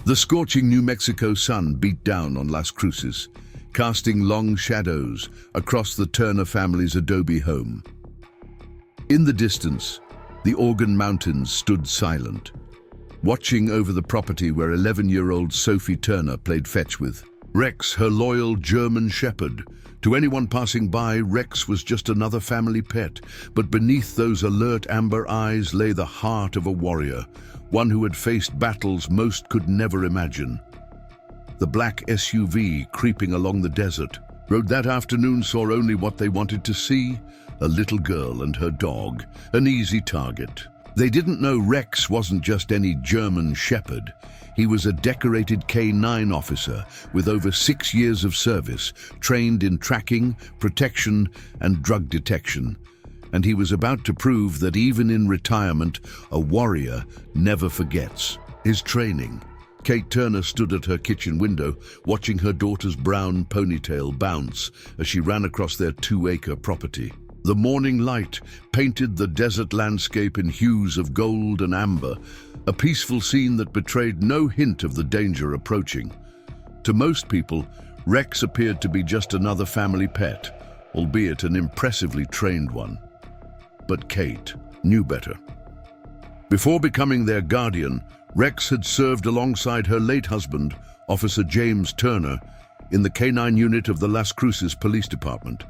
The scorching New Mexico sun beat down on Las Cruces, casting long shadows across the Turner family's adobe home. In the distance, the Organ Mountains stood silent, watching over the property where 11-year-old Sophie Turner played fetch with Rex, her loyal German shepherd. To anyone passing by, Rex was just another family pet, but beneath those alert amber eyes lay the heart of a warrior, one who had faced battles most could never imagine. The black SUV creeping along the desert road that afternoon saw only what they wanted to see: a little girl and her dog, an easy target. They didn't know Rex wasn't just any German shepherd. He was a decorated K-9 officer with over 6 years of service, trained in tracking, protection, and drug detection. And he was about to prove that even in retirement, a warrior never forgets. His training. Kate Turner stood at her kitchen window, watching her daughter's brown ponytail bounce as she ran across their 2-acre property. The morning light painted the desert landscape in hues of gold and amber, a peaceful scene that betrayed no hint of the danger approaching. To most people, Rex appeared to be just another family pet, albeit an impressively trained one. But Kate knew better. Before becoming their guardian, Rex had served alongside her late husband, Officer James Turner, in the K-9 unit of the Las Cruces Police Department.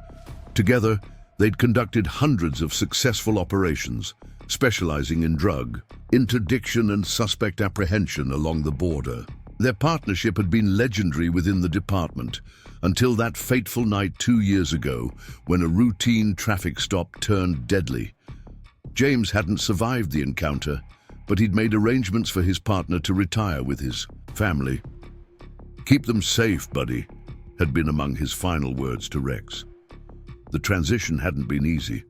Together, they'd conducted hundreds of successful operations, specializing in drug interdiction and suspect apprehension along the border. Their partnership had been legendary within the department, until that fateful night 2 years ago when a routine traffic stop turned deadly. James hadn't survived the encounter, but he'd made arrangements for his partner to retire with his family. "Keep them safe, buddy," had been among his final words to Rex. The transition hadn't been easy.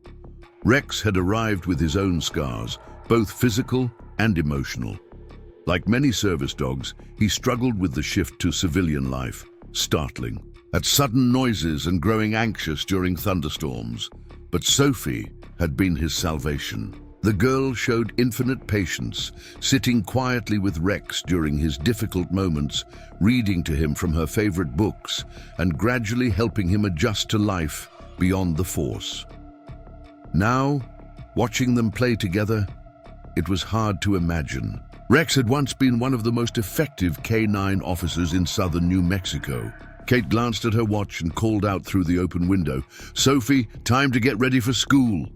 Rex had arrived with his own scars, both physical and emotional. Like many service dogs, he struggled with the shift to civilian life, startling at sudden noises and growing anxious during thunderstorms. But Sophie had been his salvation. The girl showed infinite patience, sitting quietly with Rex during his difficult moments, reading to him from her favorite books, and gradually helping him adjust to life beyond the force. Now, watching them play together, it was hard to imagine. Rex had once been one of the most effective K-9 officers in southern New Mexico. Kate glanced at her watch and called out through the open window, "Sophie, time to get ready for school."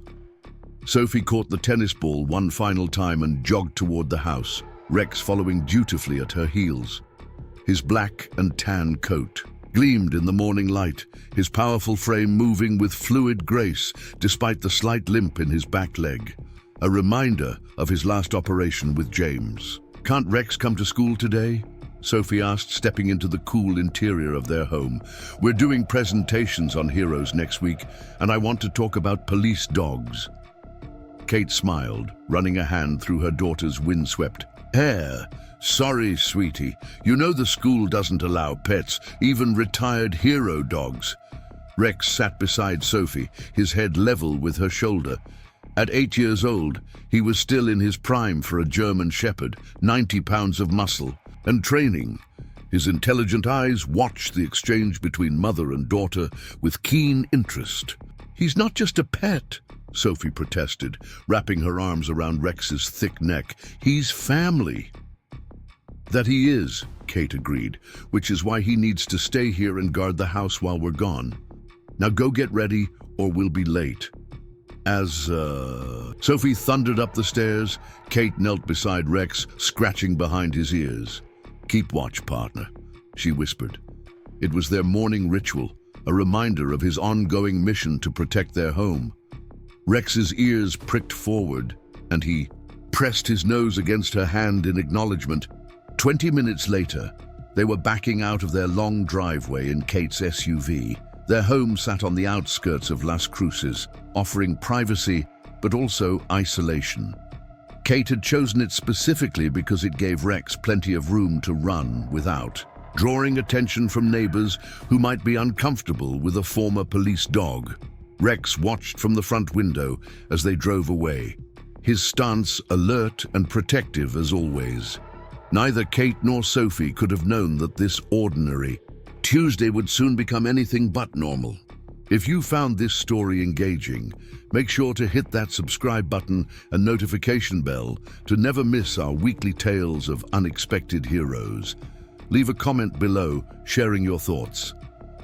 Sophie caught the tennis ball one final time and jogged toward the house, Rex following dutifully at her heels. His black and tan coat gleamed in the morning light, his powerful frame moving with fluid grace despite the slight limp in his back leg, a reminder of his last operation with James. "Can't Rex come to school today?" Sophie asked, stepping into the cool interior of their home. "We're doing presentations on heroes next week, and I want to talk about police dogs." Kate smiled, running a hand through her daughter's windswept hair. "Sorry, sweetie. You know the school doesn't allow pets, even retired hero dogs." Rex sat beside Sophie, his head level with her shoulder. At 8 years old, he was still in his prime for a German shepherd, 90 pounds of muscle, and training. His intelligent eyes watched the exchange between mother and daughter with keen interest. "He's not just a pet," Sophie protested, wrapping her arms around Rex's thick neck. "He's family." "That he is," Kate agreed, "which is why he needs to stay here and guard the house while we're gone. Now go get ready, or we'll be late." As Sophie thundered up the stairs, Kate knelt beside Rex, scratching behind his ears. "Keep watch, partner," she whispered. It was their morning ritual, a reminder of his ongoing mission to protect their home. Rex's ears pricked forward, and he pressed his nose against her hand in acknowledgement. 20 minutes later, they were backing out of their long driveway in Kate's SUV. Their home sat on the outskirts of Las Cruces, offering privacy but also isolation. Kate had chosen it specifically because it gave Rex plenty of room to run without drawing attention from neighbors who might be uncomfortable with a former police dog. Rex watched from the front window as they drove away, his stance alert and protective as always. Neither Kate nor Sophie could have known that this ordinary Tuesday would soon become anything but normal. If you found this story engaging, make sure to hit that subscribe button and notification bell to never miss our weekly tales of unexpected heroes. Leave a comment below sharing your thoughts.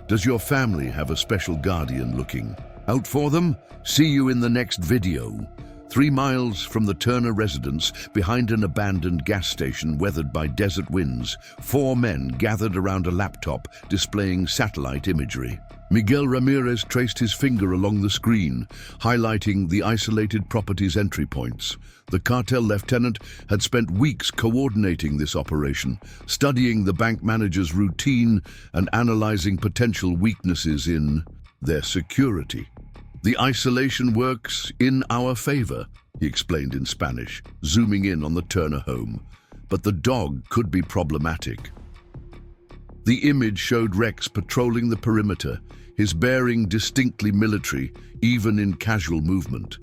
Does your family have a special guardian looking out for them? See you in the next video. 3 miles from the Turner residence, behind an abandoned gas station weathered by desert winds, 4 men gathered around a laptop displaying satellite imagery. Miguel Ramirez traced his finger along the screen, highlighting the isolated property's entry points. The cartel lieutenant had spent weeks coordinating this operation, studying the bank manager's routine and analyzing potential weaknesses in their security. "The isolation works in our favor," he explained in Spanish, zooming in on the Turner home. But the dog could be problematic. The image showed Rex patrolling the perimeter, his bearing distinctly military, even in casual movement.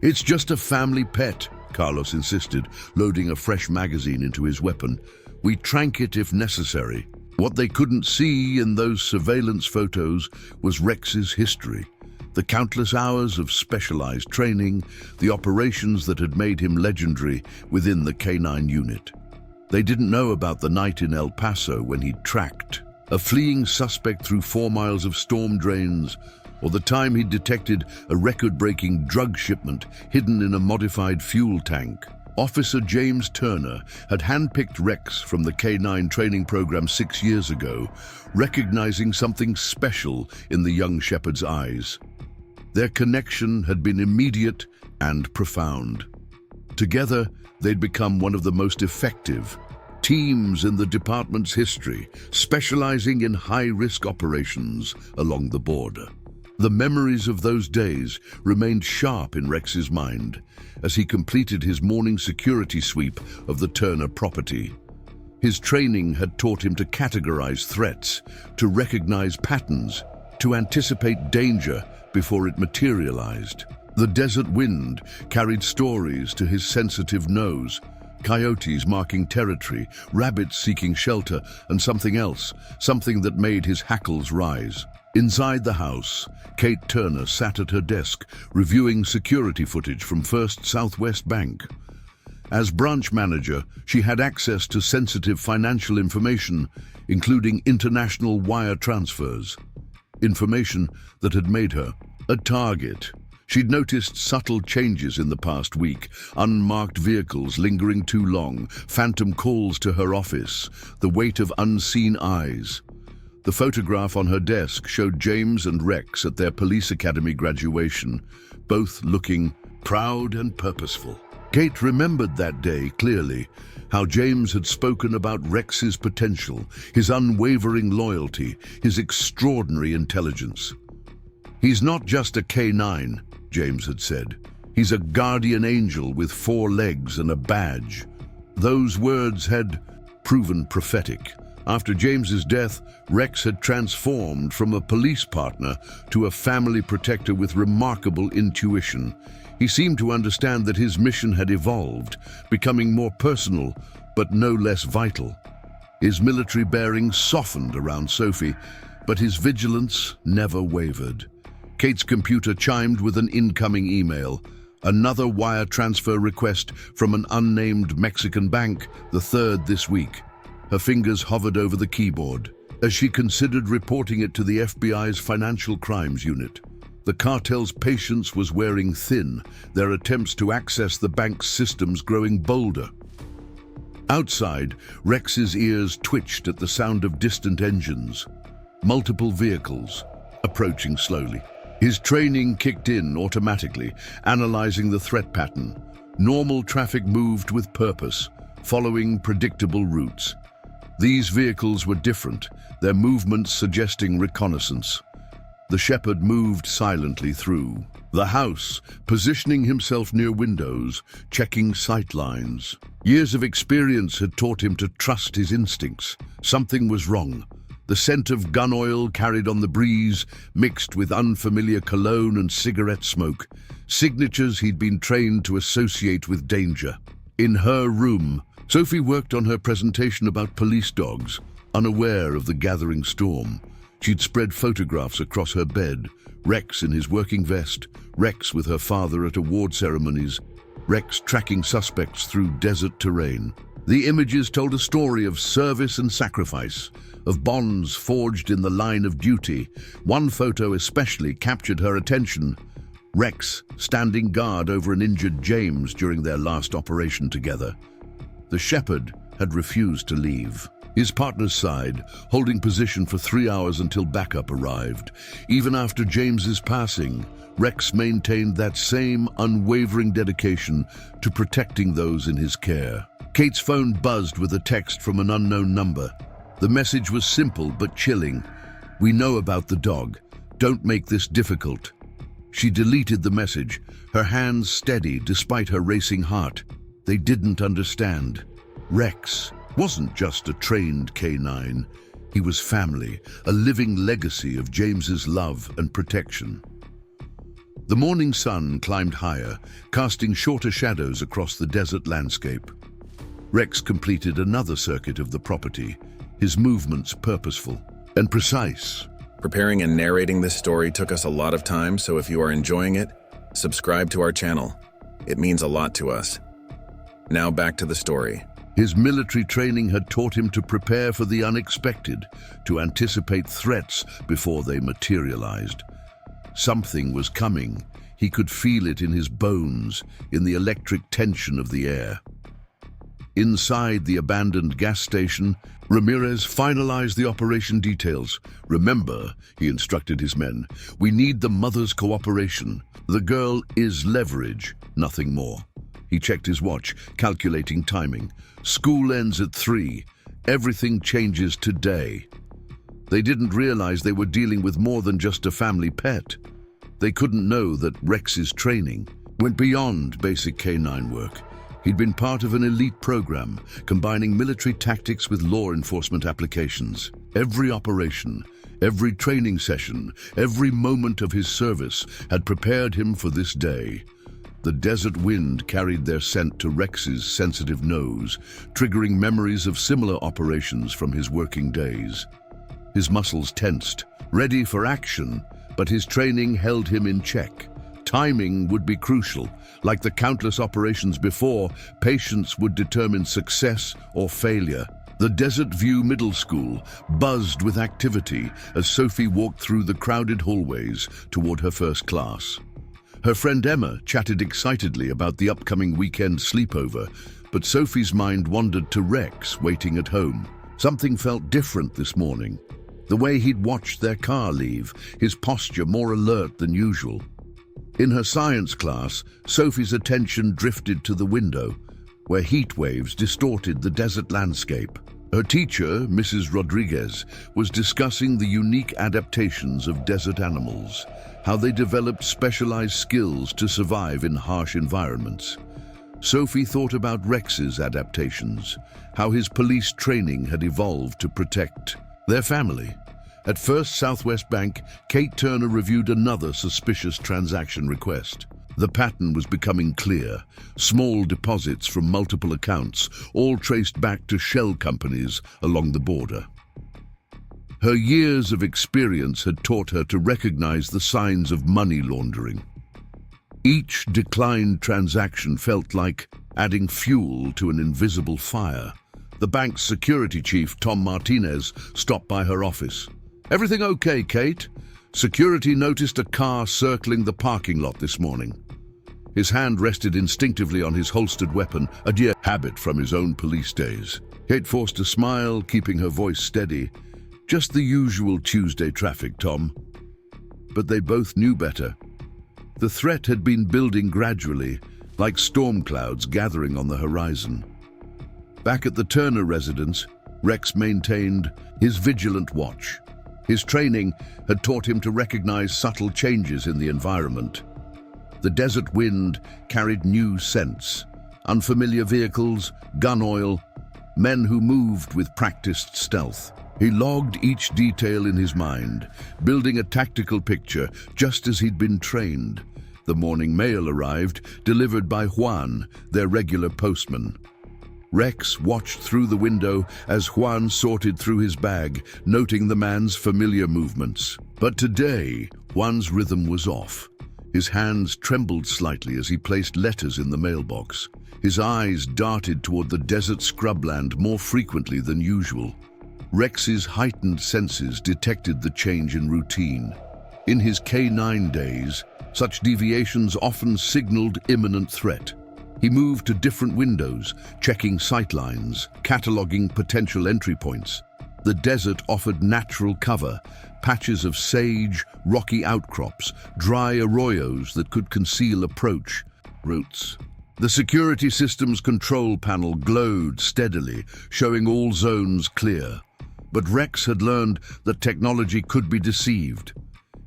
"It's just a family pet," Carlos insisted, loading a fresh magazine into his weapon. "We trank it if necessary." What they couldn't see in those surveillance photos was Rex's history. The countless hours of specialized training, the operations that had made him legendary within the K9 unit. They didn't know about the night in El Paso when he tracked a fleeing suspect through 4 miles of storm drains, or the time he detected a record-breaking drug shipment hidden in a modified fuel tank. Officer James Turner had handpicked Rex from the K9 training program 6 years ago, recognizing something special in the young shepherd's eyes. Their connection had been immediate and profound. Together, they'd become one of the most effective teams in the department's history, specializing in high-risk operations along the border. The memories of those days remained sharp in Rex's mind as he completed his morning security sweep of the Turner property. His training had taught him to categorize threats, to recognize patterns, to anticipate danger before it materialized. The desert wind carried stories to his sensitive nose, coyotes marking territory, rabbits seeking shelter, and something else, something that made his hackles rise. Inside the house, Kate Turner sat at her desk, reviewing security footage from First Southwest Bank. As branch manager, she had access to sensitive financial information, including international wire transfers. Information that had made her a target. She'd noticed subtle changes in the past week, unmarked vehicles lingering too long, phantom calls to her office, the weight of unseen eyes. The photograph on her desk showed James and Rex at their police academy graduation, both looking proud and purposeful. Kate remembered that day clearly, how James had spoken about Rex's potential, his unwavering loyalty, his extraordinary intelligence. "He's not just a K9, James had said. "He's a guardian angel with 4 legs and a badge." Those words had proven prophetic. After James's death, Rex had transformed from a police partner to a family protector with remarkable intuition. He seemed to understand that his mission had evolved, becoming more personal, but no less vital. His military bearings softened around Sophie, but his vigilance never wavered. Kate's computer chimed with an incoming email. Another wire transfer request from an unnamed Mexican bank, the 3rd this week. Her fingers hovered over the keyboard as she considered reporting it to the FBI's Financial Crimes Unit. The cartel's patience was wearing thin, their attempts to access the bank's systems growing bolder. Outside, Rex's ears twitched at the sound of distant engines. Multiple vehicles, approaching slowly. His training kicked in automatically, analyzing the threat pattern. Normal traffic moved with purpose, following predictable routes. These vehicles were different, their movements suggesting reconnaissance. The shepherd moved silently through the house, positioning himself near windows, checking sight lines. Years of experience had taught him to trust his instincts. Something was wrong. The scent of gun oil carried on the breeze, mixed with unfamiliar cologne and cigarette smoke, signatures he'd been trained to associate with danger. In her room, Sophie worked on her presentation about police dogs, unaware of the gathering storm. She'd spread photographs across her bed, Rex in his working vest, Rex with her father at award ceremonies, Rex tracking suspects through desert terrain. The images told a story of service and sacrifice, of bonds forged in the line of duty. One photo especially captured her attention. Rex standing guard over an injured James during their last operation together. The shepherd had refused to leave. His partner's side, holding position for 3 hours until backup arrived. Even after James's passing, Rex maintained that same unwavering dedication to protecting those in his care. Kate's phone buzzed with a text from an unknown number. The message was simple but chilling. "We know about the dog. Don't make this difficult." She deleted the message, her hands steady despite her racing heart. They didn't understand. Rex wasn't just a trained canine. He was family, a living legacy of James's love and protection. The morning sun climbed higher, casting shorter shadows across the desert landscape. Rex completed another circuit of the property, his movements purposeful and precise. Preparing and narrating this story took us a lot of time, so if you are enjoying it, subscribe to our channel. It means a lot to us. Now back to the story. His military training had taught him to prepare for the unexpected, to anticipate threats before they materialized. Something was coming. He could feel it in his bones, in the electric tension of the air. Inside the abandoned gas station, Ramirez finalized the operation details. "Remember," he instructed his men, "we need the mother's cooperation. The girl is leverage, nothing more." He checked his watch, calculating timing. School ends at 3. Everything changes today. They didn't realize they were dealing with more than just a family pet. They couldn't know that Rex's training went beyond basic canine work. He'd been part of an elite program, combining military tactics with law enforcement applications. Every operation, every training session, every moment of his service had prepared him for this day. The desert wind carried their scent to Rex's sensitive nose, triggering memories of similar operations from his working days. His muscles tensed, ready for action, but his training held him in check. Timing would be crucial. Like the countless operations before, patience would determine success or failure. The Desert View Middle School buzzed with activity as Sophie walked through the crowded hallways toward her first class. Her friend Emma chatted excitedly about the upcoming weekend sleepover, but Sophie's mind wandered to Rex waiting at home. Something felt different this morning. The way he'd watched their car leave, his posture more alert than usual. In her science class, Sophie's attention drifted to the window, where heat waves distorted the desert landscape. Her teacher, Mrs. Rodriguez, was discussing the unique adaptations of desert animals, how they developed specialized skills to survive in harsh environments. Sophie thought about Rex's adaptations, how his police training had evolved to protect their family. At First Southwest Bank, Kate Turner reviewed another suspicious transaction request. The pattern was becoming clear. Small deposits from multiple accounts, all traced back to shell companies along the border. Her years of experience had taught her to recognize the signs of money laundering. Each declined transaction felt like adding fuel to an invisible fire. The bank's security chief, Tom Martinez, stopped by her office. "Everything okay, Kate?" Security noticed a car circling the parking lot this morning. His hand rested instinctively on his holstered weapon, a dear habit from his own police days. Kate forced a smile, keeping her voice steady. "Just the usual Tuesday traffic, Tom." But they both knew better. The threat had been building gradually, like storm clouds gathering on the horizon. Back at the Turner residence, Rex maintained his vigilant watch. His training had taught him to recognize subtle changes in the environment. The desert wind carried new scents, unfamiliar vehicles, gun oil, men who moved with practiced stealth. He logged each detail in his mind, building a tactical picture just as he'd been trained. The morning mail arrived, delivered by Juan, their regular postman. Rex watched through the window as Juan sorted through his bag, noting the man's familiar movements. But today, Juan's rhythm was off. His hands trembled slightly as he placed letters in the mailbox. His eyes darted toward the desert scrubland more frequently than usual. Rex's heightened senses detected the change in routine. In his K-9 days, such deviations often signaled imminent threat. He moved to different windows, checking sightlines, cataloging potential entry points. The desert offered natural cover, patches of sage, rocky outcrops, dry arroyos that could conceal approach routes. The security system's control panel glowed steadily, showing all zones clear. But Rex had learned that technology could be deceived.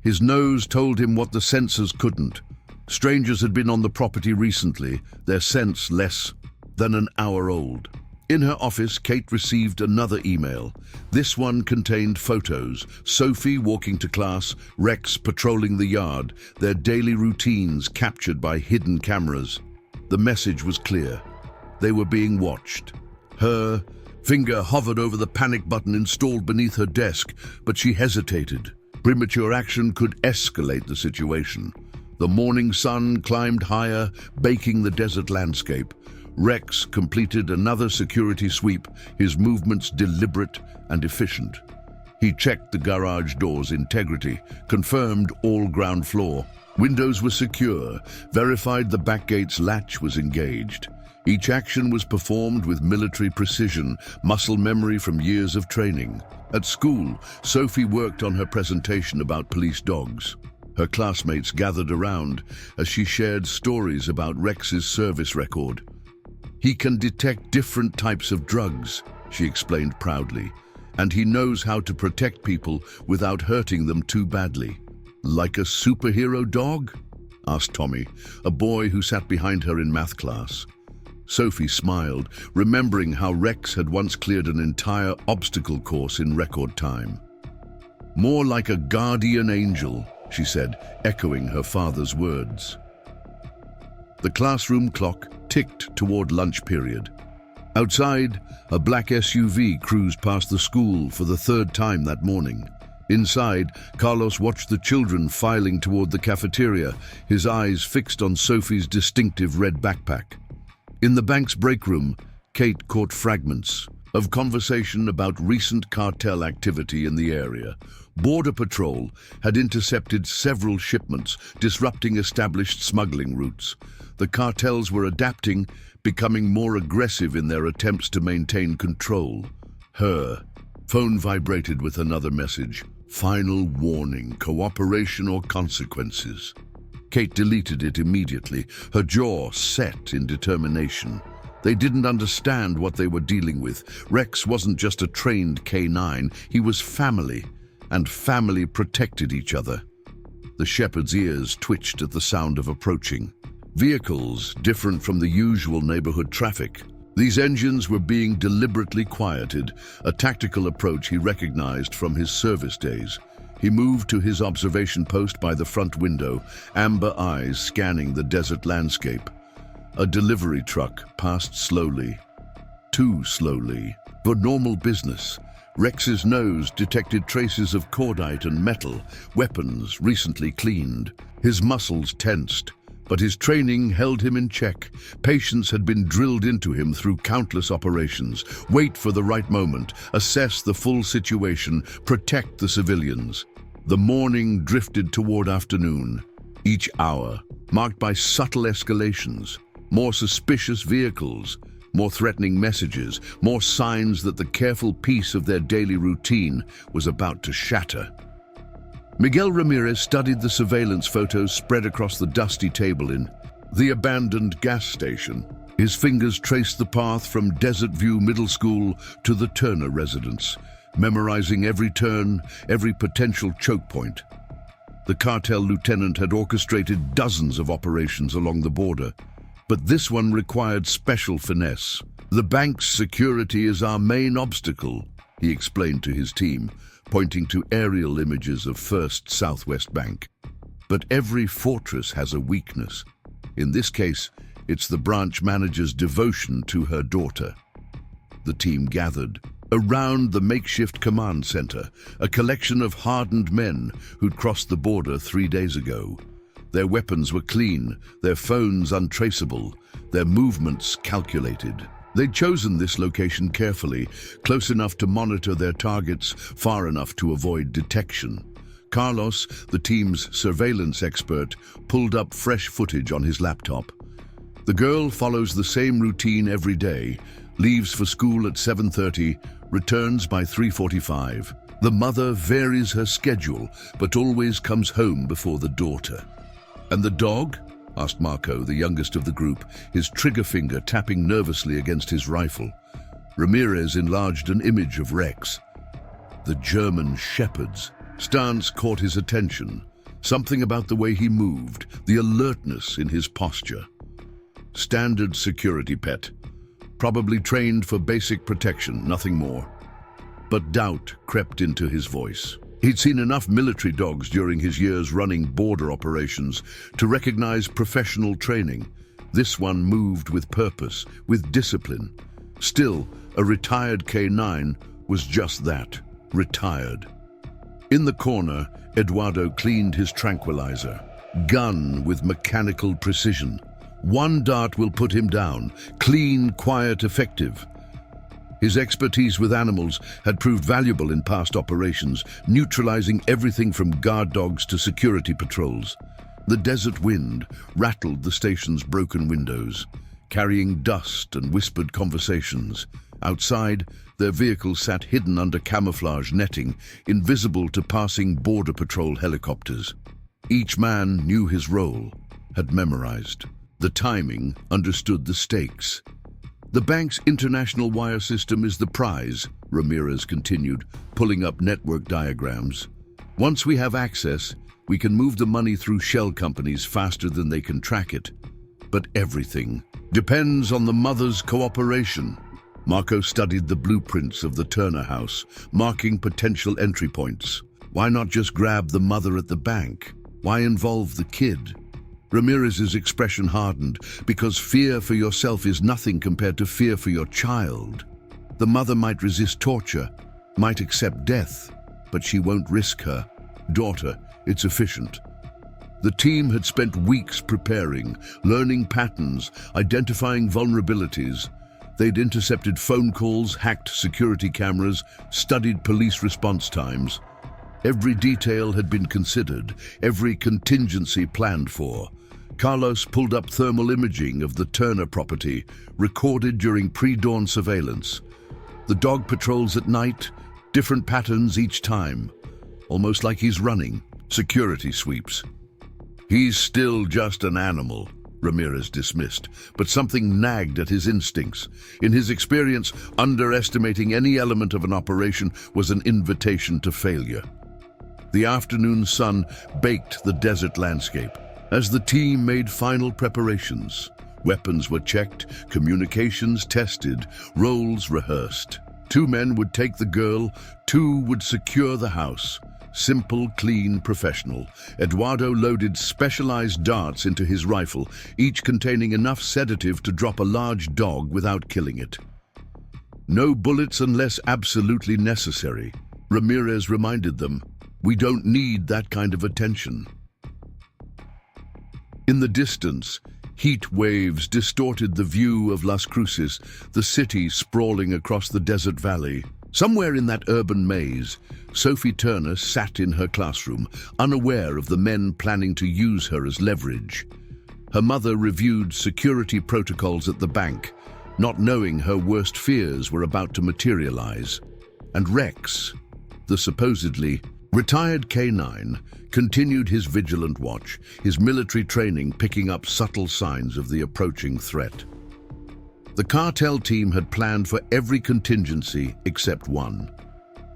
His nose told him what the sensors couldn't. Strangers had been on the property recently, their scents less than an hour old. In her office, Kate received another email. This one contained photos: Sophie walking to class, Rex patrolling the yard, their daily routines captured by hidden cameras. The message was clear. They were being watched. Her finger hovered over the panic button installed beneath her desk, but she hesitated. Premature action could escalate the situation. The morning sun climbed higher, baking the desert landscape. Rex completed another security sweep, his movements deliberate and efficient. He checked the garage door's integrity, confirmed all ground floor. Windows were secure, verified the back gate's latch was engaged. Each action was performed with military precision, muscle memory from years of training. At school, Sophie worked on her presentation about police dogs. Her classmates gathered around as she shared stories about Rex's service record. "He can detect different types of drugs," she explained proudly, "and he knows how to protect people without hurting them too badly." "Like a superhero dog?" asked Tommy, a boy who sat behind her in math class. Sophie smiled, remembering how Rex had once cleared an entire obstacle course in record time. "More like a guardian angel," she said, echoing her father's words. The classroom clock ticked toward lunch period. Outside, a black SUV cruised past the school for the third time that morning. Inside, Carlos watched the children filing toward the cafeteria, his eyes fixed on Sophie's distinctive red backpack. In the bank's break room, Kate caught fragments of conversation about recent cartel activity in the area. Border Patrol had intercepted several shipments, disrupting established smuggling routes. The cartels were adapting, becoming more aggressive in their attempts to maintain control. Her phone vibrated with another message: "Final warning, cooperation or consequences." Kate deleted it immediately, her jaw set in determination. They didn't understand what they were dealing with. Rex wasn't just a trained K-9, he was family, and family protected each other. The shepherd's ears twitched at the sound of approaching vehicles, different from the usual neighborhood traffic. These engines were being deliberately quieted, a tactical approach he recognized from his service days. He moved to his observation post by the front window, amber eyes scanning the desert landscape. A delivery truck passed slowly. Too slowly. For normal business, Rex's nose detected traces of cordite and metal, weapons recently cleaned. His muscles tensed, but his training held him in check. Patience had been drilled into him through countless operations. Wait for the right moment, assess the full situation, protect the civilians. The morning drifted toward afternoon, each hour marked by subtle escalations, more suspicious vehicles, more threatening messages, more signs that the careful peace of their daily routine was about to shatter. Miguel Ramirez studied the surveillance photos spread across the dusty table in the abandoned gas station. His fingers traced the path from Desert View Middle School to the Turner residence, memorizing every turn, every potential choke point. The cartel lieutenant had orchestrated dozens of operations along the border, but this one required special finesse. "The bank's security is our main obstacle," he explained to his team, pointing to aerial images of First Southwest Bank. "But every fortress has a weakness. In this case, it's the branch manager's devotion to her daughter." the team gathered. Around the makeshift command center, a collection of hardened men who'd crossed the border 3 days ago. Their weapons were clean, their phones untraceable, their movements calculated. They'd chosen this location carefully, close enough to monitor their targets, far enough to avoid detection. Carlos, the team's surveillance expert, pulled up fresh footage on his laptop. The girl follows the same routine every day, leaves for school at 7:30, returns by 3:45. The mother varies her schedule, but always comes home before the daughter. "And the dog?" asked Marco, the youngest of the group, his trigger finger tapping nervously against his rifle. Ramirez enlarged an image of Rex. "The German shepherds." Stance caught his attention. Something about the way he moved, the alertness in his posture. Standard security pet. Probably trained for basic protection, nothing more. But doubt crept into his voice. He'd seen enough military dogs during his years running border operations to recognize professional training. This one moved with purpose, with discipline. Still, a retired K9 was just that, retired. In the corner, Eduardo cleaned his tranquilizer. Gun with mechanical precision. One dart will put him down. Clean, quiet, effective. His expertise with animals had proved valuable in past operations, neutralizing everything from guard dogs to security patrols. The desert wind rattled the station's broken windows, carrying dust and whispered conversations. Outside, their vehicles sat hidden under camouflage netting, invisible to passing border patrol helicopters. Each man knew his role, had memorized. The timing understood the stakes. "The bank's international wire system is the prize," Ramirez continued, pulling up network diagrams. "Once we have access, we can move the money through shell companies faster than they can track it. But everything depends on the mother's cooperation." Marco studied the blueprints of the Turner house, marking potential entry points. Why not just grab the mother at the bank? Why involve the kid? Ramirez's expression hardened, because fear for yourself is nothing compared to fear for your child. The mother might resist torture, might accept death, but she won't risk her daughter. It's efficient. The team had spent weeks preparing, learning patterns, identifying vulnerabilities. They'd intercepted phone calls, hacked security cameras, studied police response times. Every detail had been considered, every contingency planned for. Carlos pulled up thermal imaging of the Turner property, recorded during pre-dawn surveillance. The dog patrols at night, different patterns each time. Almost like he's running security sweeps. "He's still just an animal," Ramirez dismissed, but something nagged at his instincts. In his experience, underestimating any element of an operation was an invitation to failure. The afternoon sun baked the desert landscape. As the team made final preparations, weapons were checked, communications tested, roles rehearsed. 2 men would take the girl, 2 would secure the house. Simple, clean, professional. Eduardo loaded specialized darts into his rifle, each containing enough sedative to drop a large dog without killing it. "No bullets unless absolutely necessary," Ramirez reminded them. "We don't need that kind of attention." In the distance, heat waves distorted the view of Las Cruces, the city sprawling across the desert valley. Somewhere in that urban maze, Sophie Turner sat in her classroom, unaware of the men planning to use her as leverage. Her mother reviewed security protocols at the bank, not knowing her worst fears were about to materialize. And Rex, the supposedly retired K9, continued his vigilant watch, his military training picking up subtle signs of the approaching threat. The cartel team had planned for every contingency except one.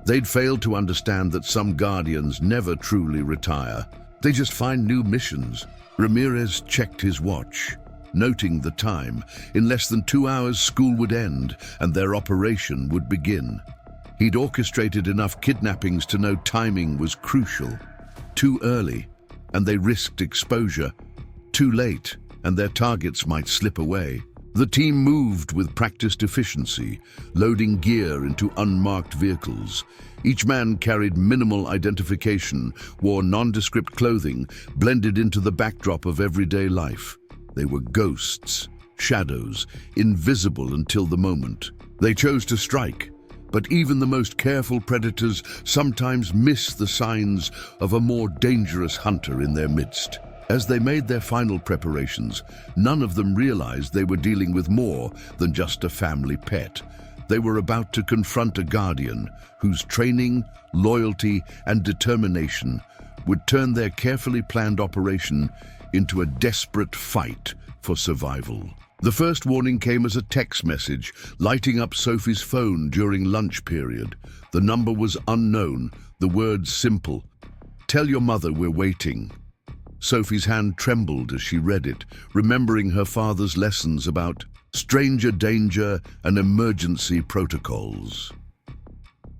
They'd failed to understand that some guardians never truly retire. They just find new missions. Ramirez checked his watch, noting the time. In less than 2 hours, school would end and their operation would begin. He'd orchestrated enough kidnappings to know timing was crucial. Too early, and they risked exposure. Too late, and their targets might slip away. The team moved with practiced efficiency, loading gear into unmarked vehicles. Each man carried minimal identification, wore nondescript clothing, blended into the backdrop of everyday life. They were ghosts, shadows, invisible until the moment. They chose to strike, but even the most careful predators sometimes miss the signs of a more dangerous hunter in their midst. As they made their final preparations, none of them realized they were dealing with more than just a family pet. They were about to confront a guardian whose training, loyalty, and determination would turn their carefully planned operation into a desperate fight for survival. The first warning came as a text message, lighting up Sophie's phone during lunch period. The number was unknown, the words simple: "Tell your mother we're waiting." Sophie's hand trembled as she read it, remembering her father's lessons about stranger danger and emergency protocols.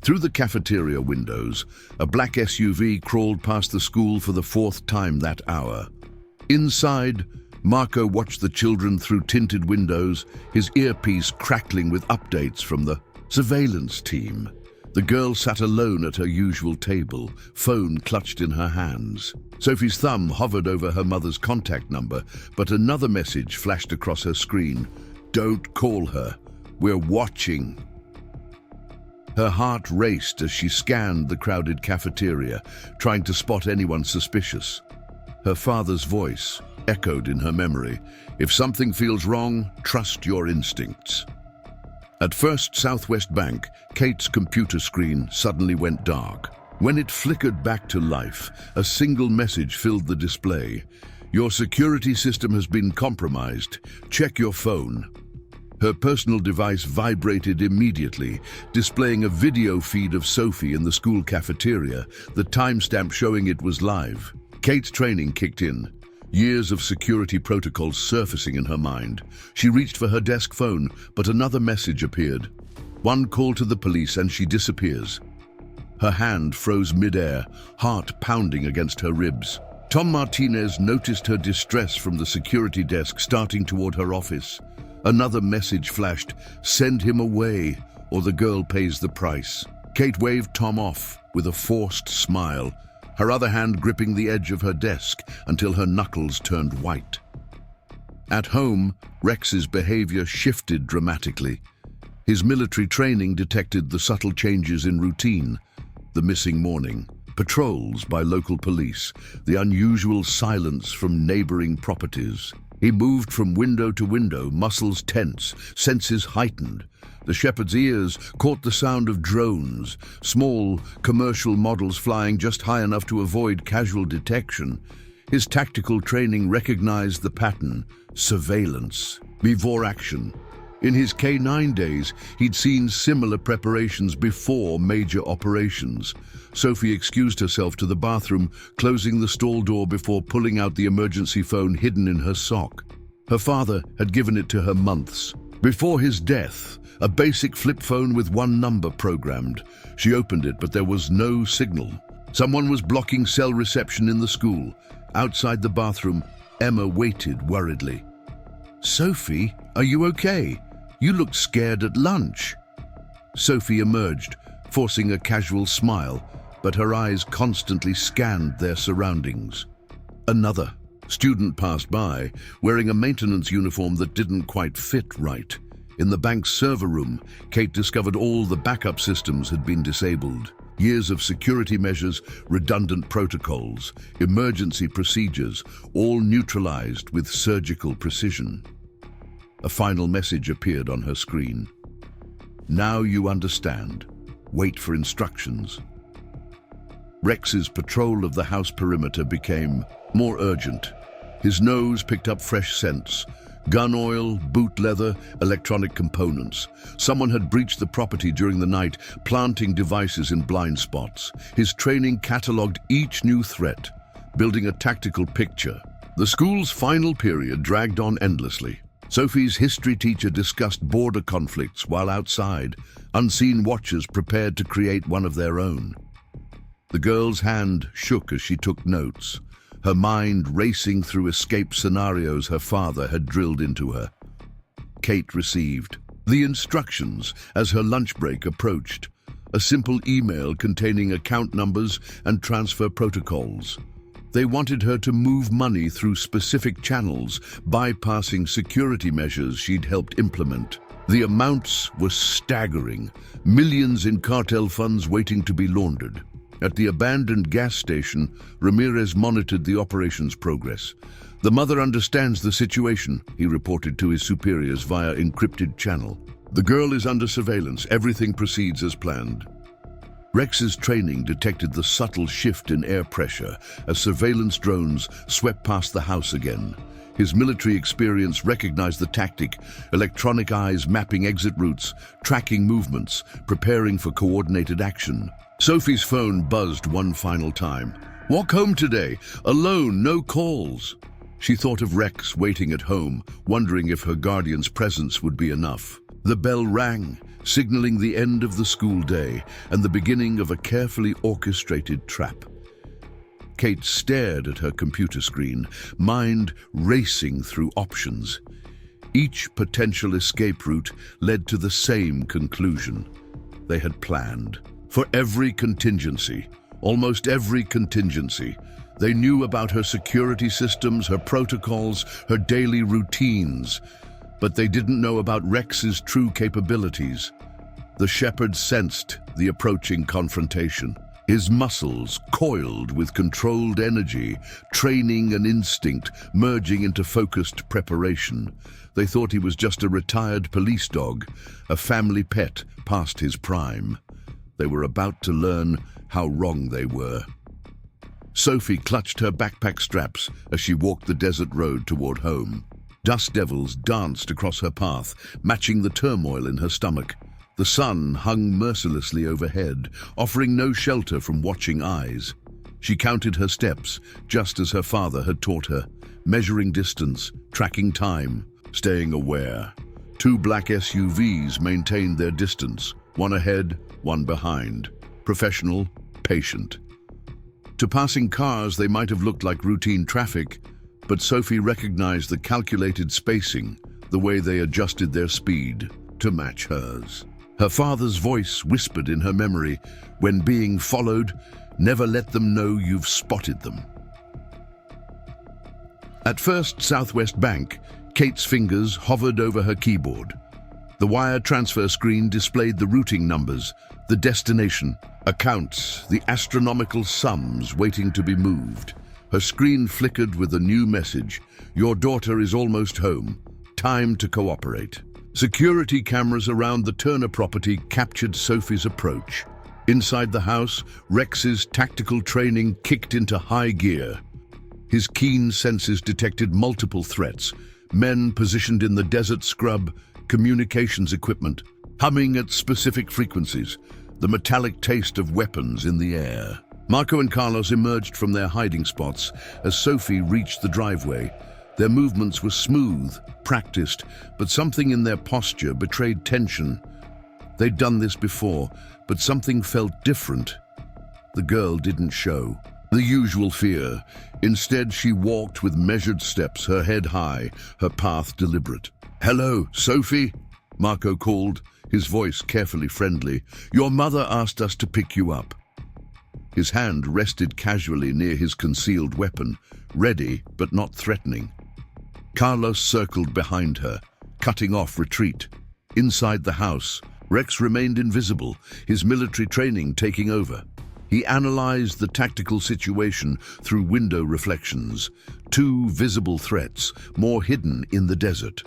Through the cafeteria windows, a black SUV crawled past the school for the fourth time that hour. Inside, Marco watched the children through tinted windows, his earpiece crackling with updates from the surveillance team. The girl sat alone at her usual table, phone clutched in her hands. Sophie's thumb hovered over her mother's contact number, but another message flashed across her screen. "Don't call her. We're watching." Her heart raced as she scanned the crowded cafeteria, trying to spot anyone suspicious. Her father's voice echoed in her memory. "If something feels wrong, trust your instincts." At First Southwest Bank, Kate's computer screen suddenly went dark. When it flickered back to life, a single message filled the display. "Your security system has been compromised. Check your phone." Her personal device vibrated immediately, displaying a video feed of Sophie in the school cafeteria, the timestamp showing it was live. Kate's training kicked in, years of security protocols surfacing in her mind. She reached for her desk phone, but another message appeared. One call to the police and she disappears. Her hand froze mid-air, heart pounding against her ribs. Tom Martinez noticed her distress from the security desk starting toward her office. Another message flashed: "Send him away, or the girl pays the price." Kate waved Tom off with a forced smile, her other hand gripping the edge of her desk until her knuckles turned white. At home, Rex's behavior shifted dramatically. His military training detected the subtle changes in routine: the missing morning, patrols by local police, the unusual silence from neighboring properties. He moved from window to window, muscles tense, senses heightened. The shepherd's ears caught the sound of drones, small commercial models flying just high enough to avoid casual detection. His tactical training recognized the pattern: surveillance, before action. In his K-9 days, he'd seen similar preparations before major operations. Sophie excused herself to the bathroom, closing the stall door before pulling out the emergency phone hidden in her sock. Her father had given it to her months before his death, a basic flip phone with one number programmed. She opened it, but there was no signal. Someone was blocking cell reception in the school. Outside the bathroom, Emma waited worriedly. "Sophie, are you okay? You looked scared at lunch." Sophie emerged, forcing a casual smile, but her eyes constantly scanned their surroundings. Another student passed by, wearing a maintenance uniform that didn't quite fit right. In the bank's server room, Kate discovered all the backup systems had been disabled. Years of security measures, redundant protocols, emergency procedures, all neutralized with surgical precision. A final message appeared on her screen. "Now you understand. Wait for instructions." Rex's patrol of the house perimeter became more urgent. His nose picked up fresh scents: gun oil, boot leather, electronic components. Someone had breached the property during the night, planting devices in blind spots. His training catalogued each new threat, building a tactical picture. The school's final period dragged on endlessly. Sophie's history teacher discussed border conflicts while outside, unseen watchers prepared to create one of their own. The girl's hand shook as she took notes, her mind racing through escape scenarios her father had drilled into her. Kate received. The instructions as her lunch break approached. A simple email containing account numbers and transfer protocols. They wanted her to move money through specific channels, bypassing security measures she'd helped implement. The amounts were staggering, millions in cartel funds waiting to be laundered. At the abandoned gas station, Ramirez monitored the operation's progress. "The mother understands the situation," he reported to his superiors via encrypted channel. "The girl is under surveillance. Everything proceeds as planned." Rex's training detected the subtle shift in air pressure as surveillance drones swept past the house again. His military experience recognized the tactic, electronic eyes mapping exit routes, tracking movements, preparing for coordinated action. Sophie's phone buzzed one final time. "Walk home today. Alone, no calls." She thought of Rex waiting at home, wondering if her guardian's presence would be enough. The bell rang, signaling the end of the school day and the beginning of a carefully orchestrated trap. Kate stared at her computer screen, mind racing through options. Each potential escape route led to the same conclusion. They had planned. For every contingency, almost every contingency, they knew about her security systems, her protocols, her daily routines. But they didn't know about Rex's true capabilities. The shepherd sensed the approaching confrontation. His muscles coiled with controlled energy, training and instinct merging into focused preparation. They thought he was just a retired police dog, a family pet past his prime. They were about to learn how wrong they were. Sophie clutched her backpack straps as she walked the desert road toward home. Dust devils danced across her path, matching the turmoil in her stomach. The sun hung mercilessly overhead, offering no shelter from watching eyes. She counted her steps, just as her father had taught her, measuring distance, tracking time, staying aware. 2 black SUVs maintained their distance, one ahead, one behind. Professional, patient. To passing cars, they might have looked like routine traffic, but Sophie recognized the calculated spacing, the way they adjusted their speed to match hers. Her father's voice whispered in her memory, "When being followed, never let them know you've spotted them." At First Southwest Bank, Kate's fingers hovered over her keyboard. The wire transfer screen displayed the routing numbers, the destination, accounts, the astronomical sums waiting to be moved. Her screen flickered with a new message. "Your daughter is almost home. Time to cooperate." Security cameras around the Turner property captured Sophie's approach. Inside the house, Rex's tactical training kicked into high gear. His keen senses detected multiple threats: men positioned in the desert scrub, communications equipment, humming at specific frequencies, the metallic taste of weapons in the air. Marco and Carlos emerged from their hiding spots as Sophie reached the driveway. Their movements were smooth, practiced, but something in their posture betrayed tension. They'd done this before, but something felt different. The girl didn't show the usual fear. Instead, she walked with measured steps, her head high, her path deliberate. "Hello, Sophie," Marco called, his voice carefully friendly. "Your mother asked us to pick you up." His hand rested casually near his concealed weapon, ready but not threatening. Carlos circled behind her, cutting off retreat. Inside the house, Rex remained invisible, his military training taking over. He analyzed the tactical situation through window reflections. 2 visible threats, more hidden in the desert.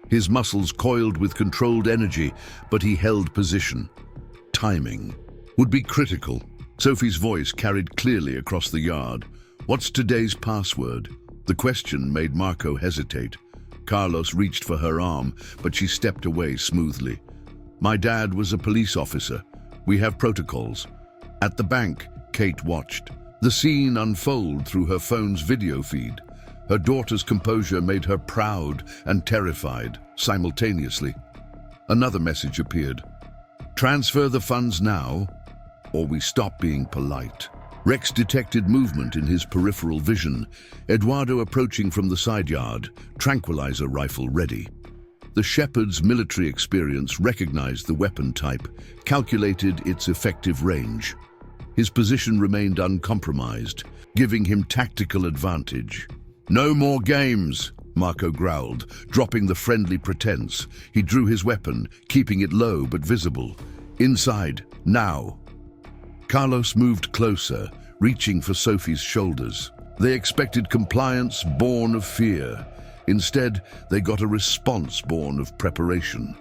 His muscles coiled with controlled energy, but he held position. Timing would be critical. Sophie's voice carried clearly across the yard. "What's today's password?" The question made Marco hesitate. Carlos reached for her arm, but she stepped away smoothly. "My dad was a police officer. We have protocols." At the bank, Kate watched the scene unfold through her phone's video feed. Her daughter's composure made her proud and terrified simultaneously. Another message appeared. "Transfer the funds now, or we stop being polite." Rex detected movement in his peripheral vision, Eduardo approaching from the side yard, tranquilizer rifle ready. The shepherd's military experience recognized the weapon type, calculated its effective range. His position remained uncompromised, giving him tactical advantage. "No more games," Marco growled, dropping the friendly pretense. He drew his weapon, keeping it low but visible. "Inside, now." Carlos moved closer, reaching for Sophie's shoulders. They expected compliance born of fear. Instead, they got a response born of preparation.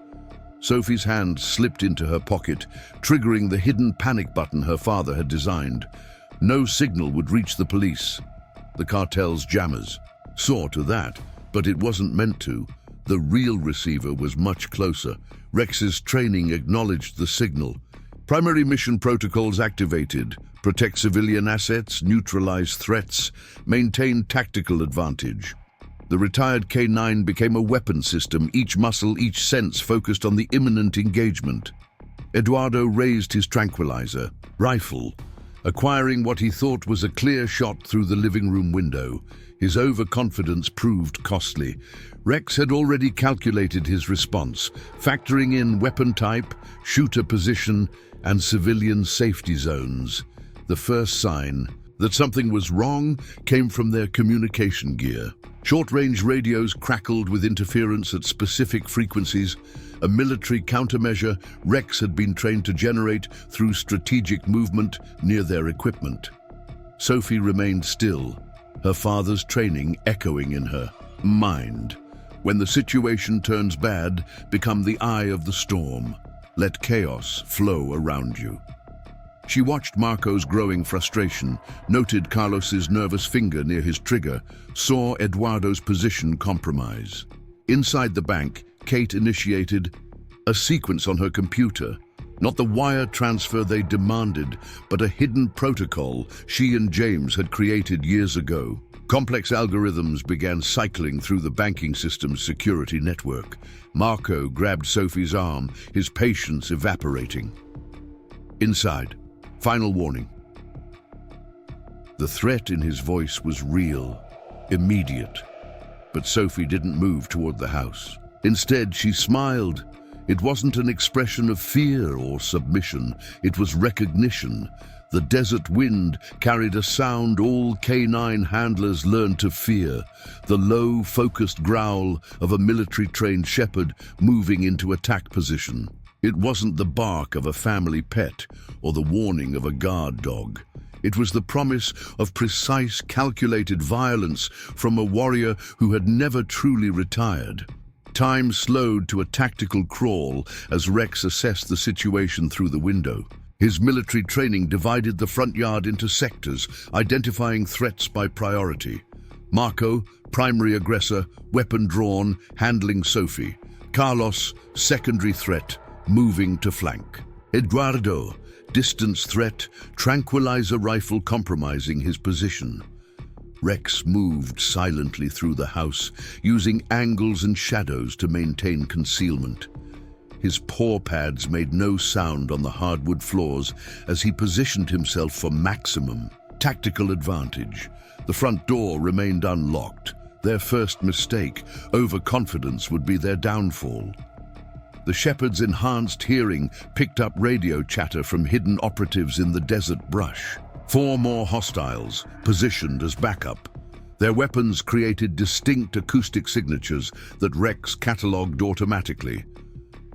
Sophie's hand slipped into her pocket, triggering the hidden panic button her father had designed. No signal would reach the police. The cartel's jammers saw to that, but it wasn't meant to. The real receiver was much closer. Rex's training acknowledged the signal. Primary mission protocols activated. Protect civilian assets, neutralize threats, maintain tactical advantage. The retired K9 became a weapon system, each muscle, each sense focused on the imminent engagement. Eduardo raised his tranquilizer rifle, acquiring what he thought was a clear shot through the living room window. His overconfidence proved costly. Rex had already calculated his response, factoring in weapon type, shooter position, and civilian safety zones. The first sign that something was wrong came from their communication gear. Short-range radios crackled with interference at specific frequencies, a military countermeasure Rex had been trained to generate through strategic movement near their equipment. Sophie remained still, her father's training echoing in her mind. When the situation turns bad, become the eye of the storm. Let chaos flow around you. She watched Marco's growing frustration, noted Carlos's nervous finger near his trigger, saw Eduardo's position compromise. Inside the bank, Kate initiated a sequence on her computer. Not the wire transfer they demanded, but a hidden protocol she and James had created years ago. Complex algorithms began cycling through the banking system's security network. Marco grabbed Sophie's arm, his patience evaporating. Inside. Final warning. The threat in his voice was real, immediate. But Sophie didn't move toward the house. Instead, she smiled. It wasn't an expression of fear or submission. It was recognition. The desert wind carried a sound all K9 handlers learned to fear, the low, focused growl of a military-trained shepherd moving into attack position. It wasn't the bark of a family pet or the warning of a guard dog. It was the promise of precise, calculated violence from a warrior who had never truly retired. Time slowed to a tactical crawl as Rex assessed the situation through the window. His military training divided the front yard into sectors, identifying threats by priority. Marco, primary aggressor, weapon drawn, handling Sophie. Carlos, secondary threat, moving to flank. Eduardo, distance threat, tranquilizer rifle compromising his position. Rex moved silently through the house, using angles and shadows to maintain concealment. His paw pads made no sound on the hardwood floors as he positioned himself for maximum tactical advantage. The front door remained unlocked. Their first mistake, overconfidence, would be their downfall. The shepherd's enhanced hearing picked up radio chatter from hidden operatives in the desert brush. 4 more hostiles, positioned as backup. Their weapons created distinct acoustic signatures that Rex catalogued automatically.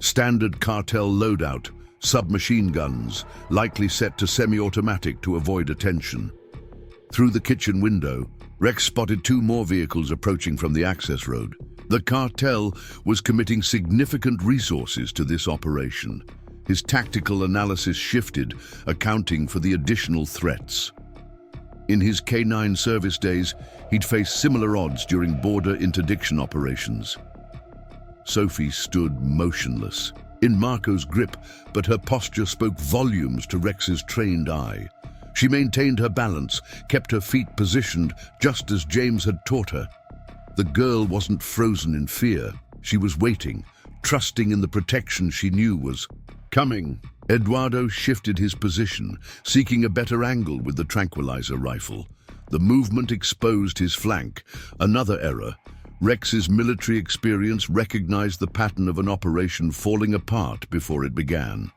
Standard cartel loadout, submachine guns, likely set to semi-automatic to avoid attention. Through the kitchen window, Rex spotted 2 more vehicles approaching from the access road. The cartel was committing significant resources to this operation. His tactical analysis shifted, accounting for the additional threats. In his K9 service days, he'd faced similar odds during border interdiction operations. Sophie stood motionless, in Marco's grip, but her posture spoke volumes to Rex's trained eye. She maintained her balance, kept her feet positioned just as James had taught her. The girl wasn't frozen in fear. She was waiting, trusting in the protection she knew was coming. Eduardo shifted his position, seeking a better angle with the tranquilizer rifle. The movement exposed his flank. Another error. Rex's military experience recognized the pattern of an operation falling apart before it began.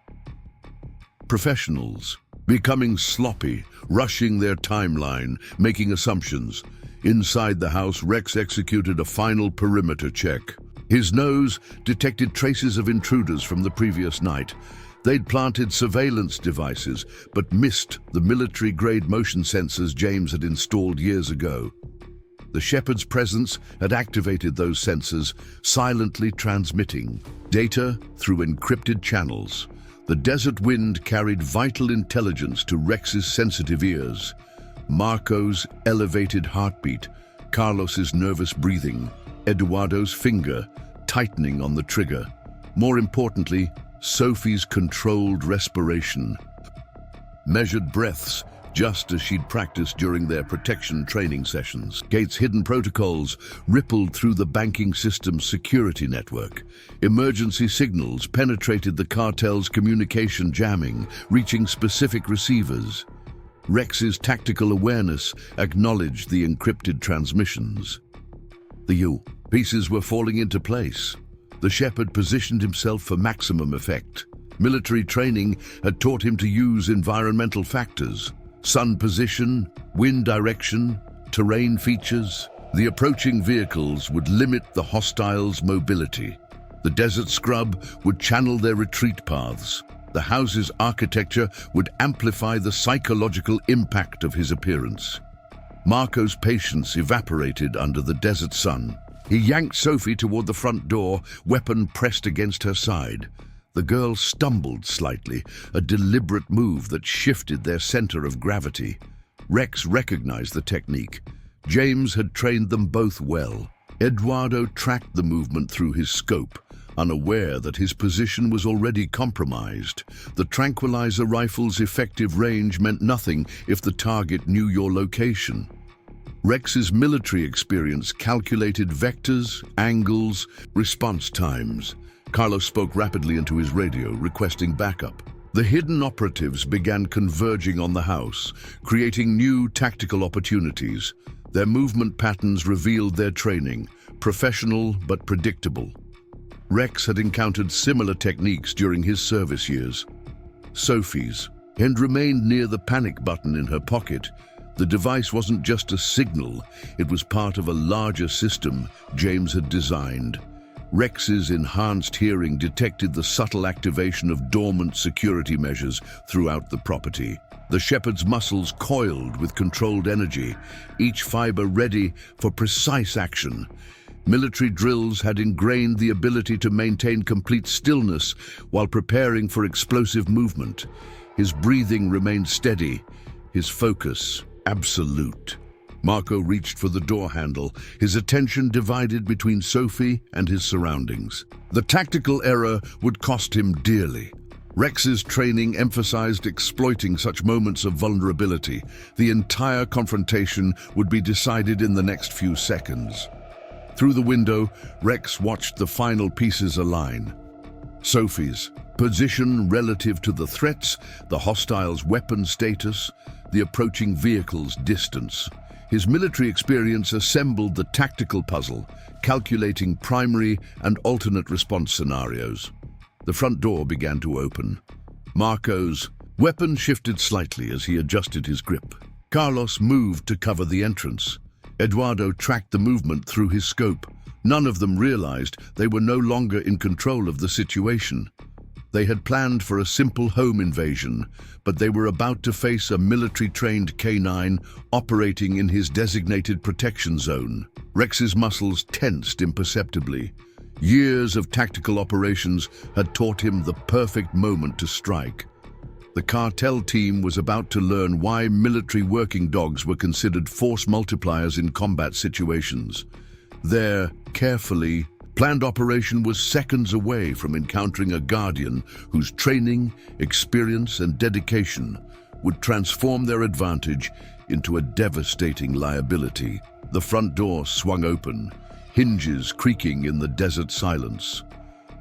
Professionals, becoming sloppy, rushing their timeline, making assumptions. Inside the house, Rex executed a final perimeter check. His nose detected traces of intruders from the previous night. They'd planted surveillance devices, but missed the military-grade motion sensors James had installed years ago. The Shepherd's presence had activated those sensors, silently transmitting data through encrypted channels. The desert wind carried vital intelligence to Rex's sensitive ears. Marco's elevated heartbeat, Carlos's nervous breathing, Eduardo's finger tightening on the trigger. More importantly, Sophie's controlled respiration. Measured breaths, just as she'd practiced during their protection training sessions. Gates' hidden protocols rippled through the banking system's security network. Emergency signals penetrated the cartel's communication jamming, reaching specific receivers. Rex's tactical awareness acknowledged the encrypted transmissions. The pieces were falling into place. The Shepherd positioned himself for maximum effect. Military training had taught him to use environmental factors. Sun position, wind direction, terrain features. The approaching vehicles would limit the hostiles' mobility. The desert scrub would channel their retreat paths. The house's architecture would amplify the psychological impact of his appearance. Marco's patience evaporated under the desert sun. He yanked Sophie toward the front door, weapon pressed against her side. The girl stumbled slightly, a deliberate move that shifted their center of gravity. Rex recognized the technique. James had trained them both well. Eduardo tracked the movement through his scope, unaware that his position was already compromised. The tranquilizer rifle's effective range meant nothing if the target knew your location. Rex's military experience calculated vectors, angles, response times. Carlos spoke rapidly into his radio, requesting backup. The hidden operatives began converging on the house, creating new tactical opportunities. Their movement patterns revealed their training, professional but predictable. Rex had encountered similar techniques during his service years. Sophie's hand remained near the panic button in her pocket. The device wasn't just a signal, it was part of a larger system James had designed. Rex's enhanced hearing detected the subtle activation of dormant security measures throughout the property. The Shepherd's muscles coiled with controlled energy, each fiber ready for precise action. Military drills had ingrained the ability to maintain complete stillness while preparing for explosive movement. His breathing remained steady, his focus absolute. Marco reached for the door handle, his attention divided between Sophie and his surroundings. The tactical error would cost him dearly. Rex's training emphasized exploiting such moments of vulnerability. The entire confrontation would be decided in the next few seconds. Through the window, Rex watched the final pieces align. Sophie's position relative to the threats, the hostiles' weapon status, the approaching vehicle's distance. His military experience assembled the tactical puzzle, calculating primary and alternate response scenarios. The front door began to open. Marco's weapon shifted slightly as he adjusted his grip. Carlos moved to cover the entrance. Eduardo tracked the movement through his scope. None of them realized they were no longer in control of the situation. They had planned for a simple home invasion, but they were about to face a military-trained canine operating in his designated protection zone. Rex's muscles tensed imperceptibly. Years of tactical operations had taught him the perfect moment to strike. The Cartel team was about to learn why military working dogs were considered force multipliers in combat situations. Their carefully planned operation was seconds away from encountering a guardian whose training, experience, and dedication would transform their advantage into a devastating liability. The front door swung open, hinges creaking in the desert silence.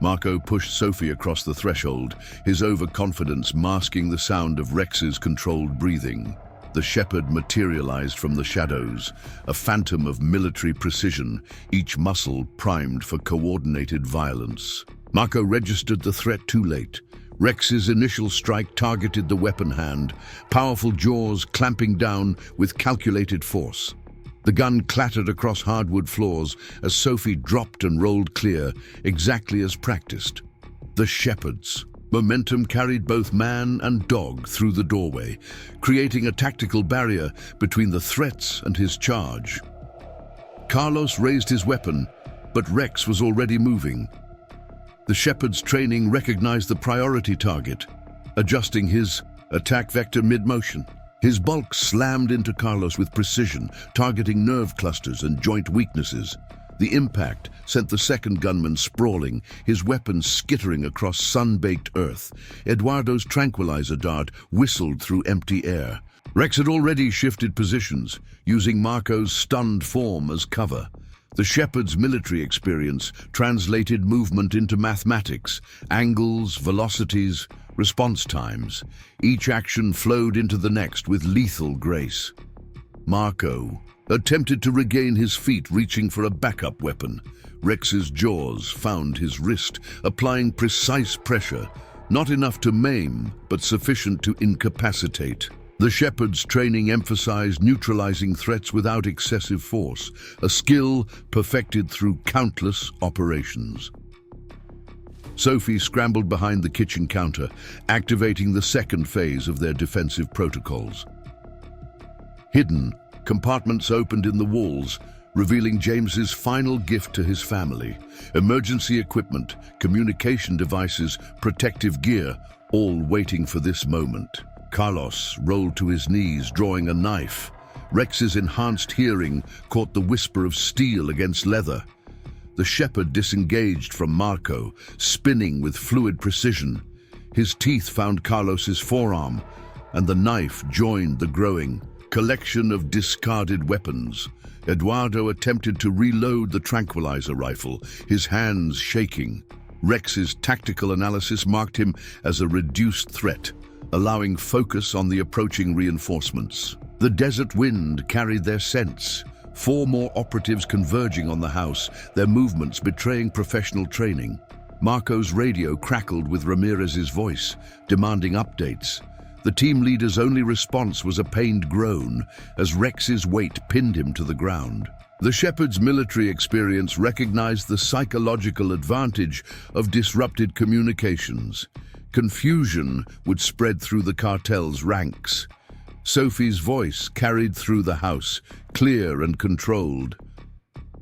Marco pushed Sophie across the threshold, his overconfidence masking the sound of Rex's controlled breathing. The shepherd materialized from the shadows, a phantom of military precision, each muscle primed for coordinated violence. Marco registered the threat too late. Rex's initial strike targeted the weapon hand, powerful jaws clamping down with calculated force. The gun clattered across hardwood floors as Sophie dropped and rolled clear, exactly as practiced. The shepherds. Momentum carried both man and dog through the doorway, creating a tactical barrier between the threats and his charge. Carlos raised his weapon, but Rex was already moving. The shepherd's training recognized the priority target, adjusting his attack vector mid-motion. His bulk slammed into Carlos with precision, targeting nerve clusters and joint weaknesses. The impact sent the second gunman sprawling, his weapon skittering across sun-baked earth. Eduardo's tranquilizer dart whistled through empty air. Rex had already shifted positions, using Marco's stunned form as cover. The shepherd's military experience translated movement into mathematics, angles, velocities, response times. Each action flowed into the next with lethal grace. Marco attempted to regain his feet, reaching for a backup weapon. Rex's jaws found his wrist, applying precise pressure, not enough to maim, but sufficient to incapacitate. The shepherd's training emphasized neutralizing threats without excessive force, a skill perfected through countless operations. Sophie scrambled behind the kitchen counter, activating the second phase of their defensive protocols. Hidden, compartments opened in the walls, revealing James's final gift to his family. Emergency equipment, communication devices, protective gear, all waiting for this moment. Carlos rolled to his knees, drawing a knife. Rex's enhanced hearing caught the whisper of steel against leather. The shepherd disengaged from Marco, spinning with fluid precision. His teeth found Carlos's forearm, and the knife joined the growing collection of discarded weapons. Eduardo attempted to reload the tranquilizer rifle, his hands shaking. Rex's tactical analysis marked him as a reduced threat, allowing focus on the approaching reinforcements. The desert wind carried their scents, 4 more operatives converging on the house, their movements betraying professional training. Marco's radio crackled with Ramirez's voice, demanding updates. The team leader's only response was a pained groan as Rex's weight pinned him to the ground. The shepherd's military experience recognized the psychological advantage of disrupted communications. Confusion would spread through the cartel's ranks. Sophie's voice carried through the house, clear and controlled.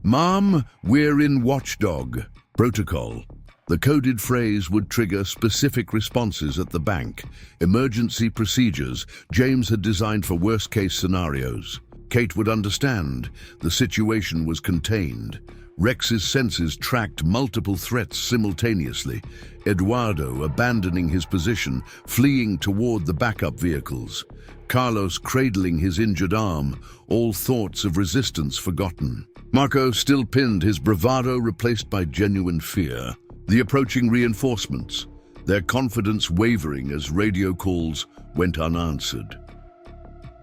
"Mom, we're in watchdog." Protocol. The coded phrase would trigger specific responses at the bank. Emergency procedures James had designed for worst-case scenarios. Kate would understand. The situation was contained. Rex's senses tracked multiple threats simultaneously. Eduardo abandoning his position, fleeing toward the backup vehicles. Carlos cradling his injured arm, all thoughts of resistance forgotten. Marco still pinned, his bravado replaced by genuine fear. The approaching reinforcements, their confidence wavering as radio calls went unanswered.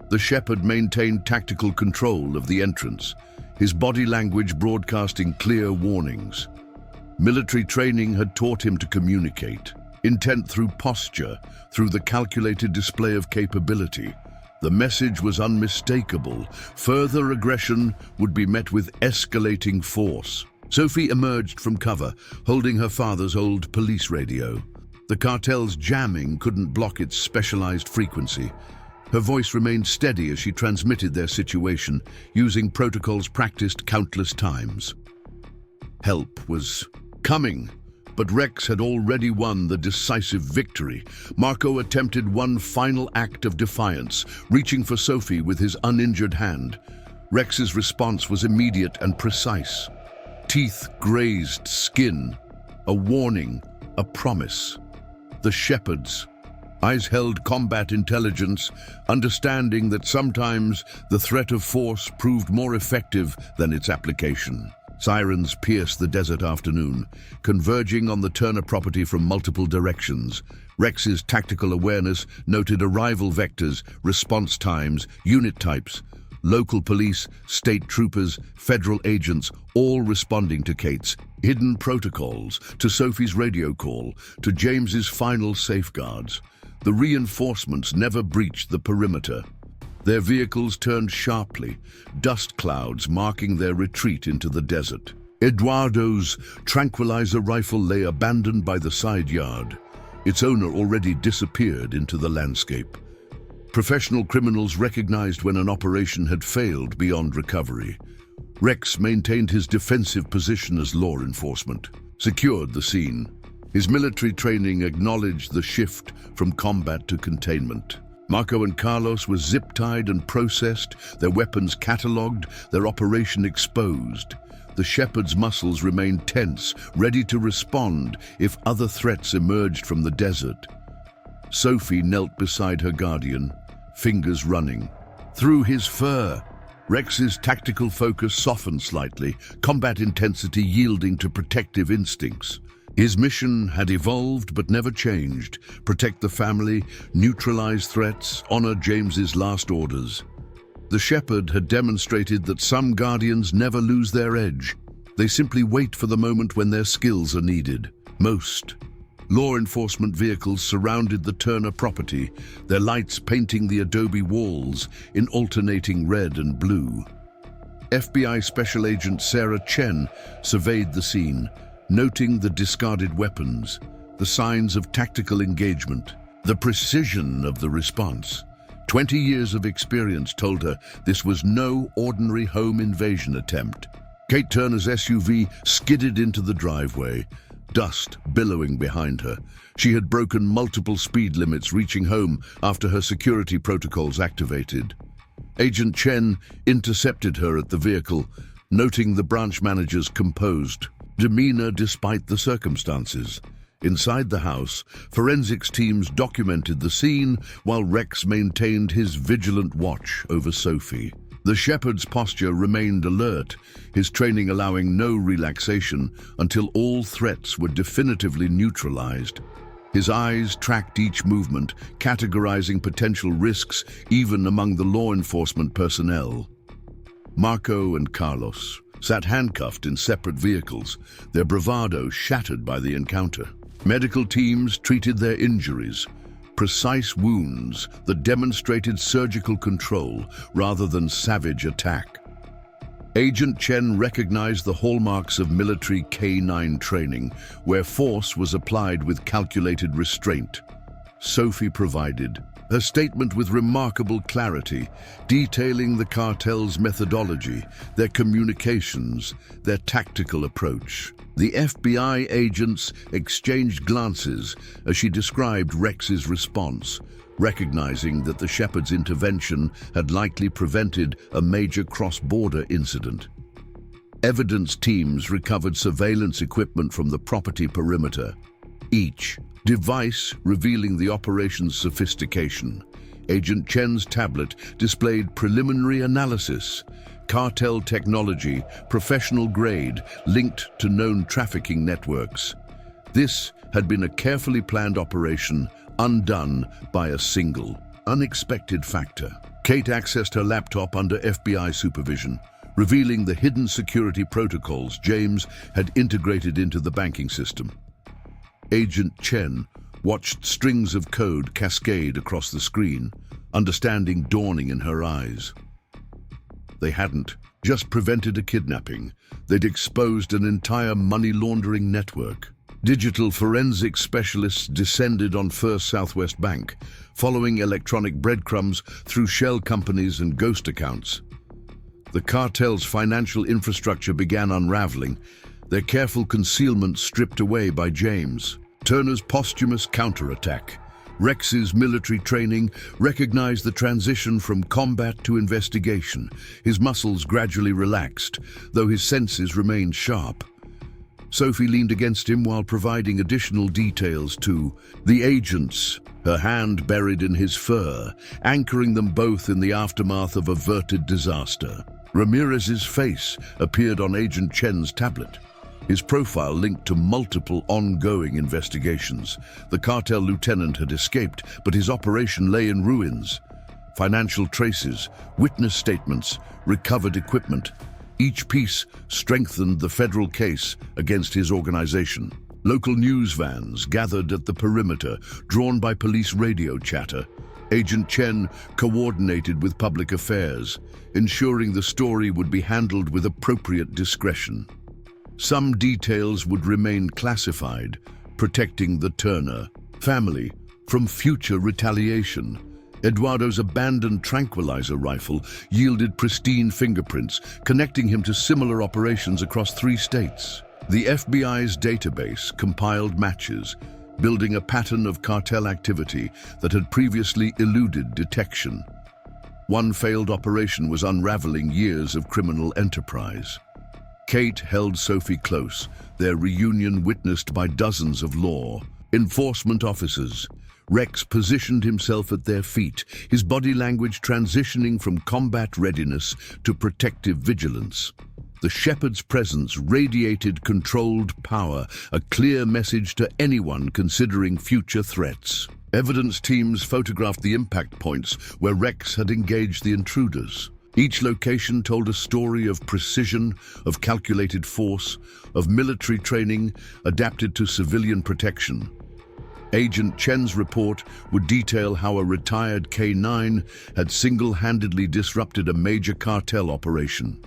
The shepherd maintained tactical control of the entrance, his body language broadcasting clear warnings. Military training had taught him to communicate, intent through posture, through the calculated display of capability. The message was unmistakable. Further aggression would be met with escalating force. Sophie emerged from cover, holding her father's old police radio. The cartel's jamming couldn't block its specialized frequency. Her voice remained steady as she transmitted their situation, using protocols practiced countless times. Help was coming, but Rex had already won the decisive victory. Marco attempted one final act of defiance, reaching for Sophie with his uninjured hand. Rex's response was immediate and precise. Teeth grazed skin, a warning, a promise. The shepherds, eyes held combat intelligence, understanding that sometimes the threat of force proved more effective than its application. Sirens pierced the desert afternoon, converging on the Turner property from multiple directions. Rex's tactical awareness noted arrival vectors, response times, unit types. Local police, state troopers, federal agents, all responding to Kate's hidden protocols, to Sophie's radio call, to James's final safeguards. The reinforcements never breached the perimeter. Their vehicles turned sharply, dust clouds marking their retreat into the desert. Eduardo's tranquilizer rifle lay abandoned by the side yard. Its owner already disappeared into the landscape. Professional criminals recognized when an operation had failed beyond recovery. Rex maintained his defensive position as law enforcement, secured the scene. His military training acknowledged the shift from combat to containment. Marco and Carlos were zip-tied and processed, their weapons catalogued, their operation exposed. The shepherd's muscles remained tense, ready to respond if other threats emerged from the desert. Sophie knelt beside her guardian, fingers running. Through his fur, Rex's tactical focus softened slightly, combat intensity yielding to protective instincts. His mission had evolved but never changed: protect the family, neutralize threats, honor James's last orders. The shepherd had demonstrated that some guardians never lose their edge. They simply wait for the moment when their skills are needed. Most law enforcement vehicles surrounded the Turner property, their lights painting the adobe walls in alternating red and blue. FBI Special Agent Sarah Chen surveyed the scene, noting the discarded weapons, the signs of tactical engagement, the precision of the response. 20 years of experience told her this was no ordinary home invasion attempt. Kate Turner's SUV skidded into the driveway, dust billowing behind her. She had broken multiple speed limits, reaching home after her security protocols activated. Agent Chen intercepted her at the vehicle, noting the branch manager's composed demeanor despite the circumstances. Inside the house, forensics teams documented the scene while Rex maintained his vigilant watch over Sophie. The shepherd's posture remained alert, his training allowing no relaxation until all threats were definitively neutralized. His eyes tracked each movement, categorizing potential risks even among the law enforcement personnel. Marco and Carlos sat handcuffed in separate vehicles, their bravado shattered by the encounter. Medical teams treated their injuries, precise wounds that demonstrated surgical control rather than savage attack. Agent Chen recognized the hallmarks of military K-9 training, where force was applied with calculated restraint. Sophie provided her statement with remarkable clarity, detailing the cartel's methodology, their communications, their tactical approach. The FBI agents exchanged glances as she described Rex's response, recognizing that the shepherd's intervention had likely prevented a major cross-border incident. Evidence teams recovered surveillance equipment from the property perimeter, each device revealing the operation's sophistication. Agent Chen's tablet displayed preliminary analysis, cartel technology, professional grade, linked to known trafficking networks. This had been a carefully planned operation, undone by a single, unexpected factor. Kate accessed her laptop under FBI supervision, revealing the hidden security protocols James had integrated into the banking system. Agent Chen watched strings of code cascade across the screen, understanding dawning in her eyes. They hadn't just prevented a kidnapping, they'd exposed an entire money laundering network. Digital forensic specialists descended on First Southwest Bank, following electronic breadcrumbs through shell companies and ghost accounts. The cartel's financial infrastructure began unraveling, their careful concealment stripped away by James. Turner's posthumous counterattack. Rex's military training recognized the transition from combat to investigation. His muscles gradually relaxed, though his senses remained sharp. Sophie leaned against him while providing additional details to the agents, her hand buried in his fur, anchoring them both in the aftermath of averted disaster. Ramirez's face appeared on Agent Chen's tablet, his profile linked to multiple ongoing investigations. The cartel lieutenant had escaped, but his operation lay in ruins. Financial traces, witness statements, recovered equipment. Each piece strengthened the federal case against his organization. Local news vans gathered at the perimeter, drawn by police radio chatter. Agent Chen coordinated with public affairs, ensuring the story would be handled with appropriate discretion. Some details would remain classified, protecting the Turner family from future retaliation. Eduardo's abandoned tranquilizer rifle yielded pristine fingerprints, connecting him to similar operations across 3 states. The FBI's database compiled matches, building a pattern of cartel activity that had previously eluded detection. One failed operation was unraveling years of criminal enterprise. Kate held Sophie close, their reunion witnessed by dozens of law enforcement officers. Rex positioned himself at their feet, his body language transitioning from combat readiness to protective vigilance. The shepherd's presence radiated controlled power, a clear message to anyone considering future threats. Evidence teams photographed the impact points where Rex had engaged the intruders. Each location told a story of precision, of calculated force, of military training adapted to civilian protection. Agent Chen's report would detail how a retired K-9 had single-handedly disrupted a major cartel operation.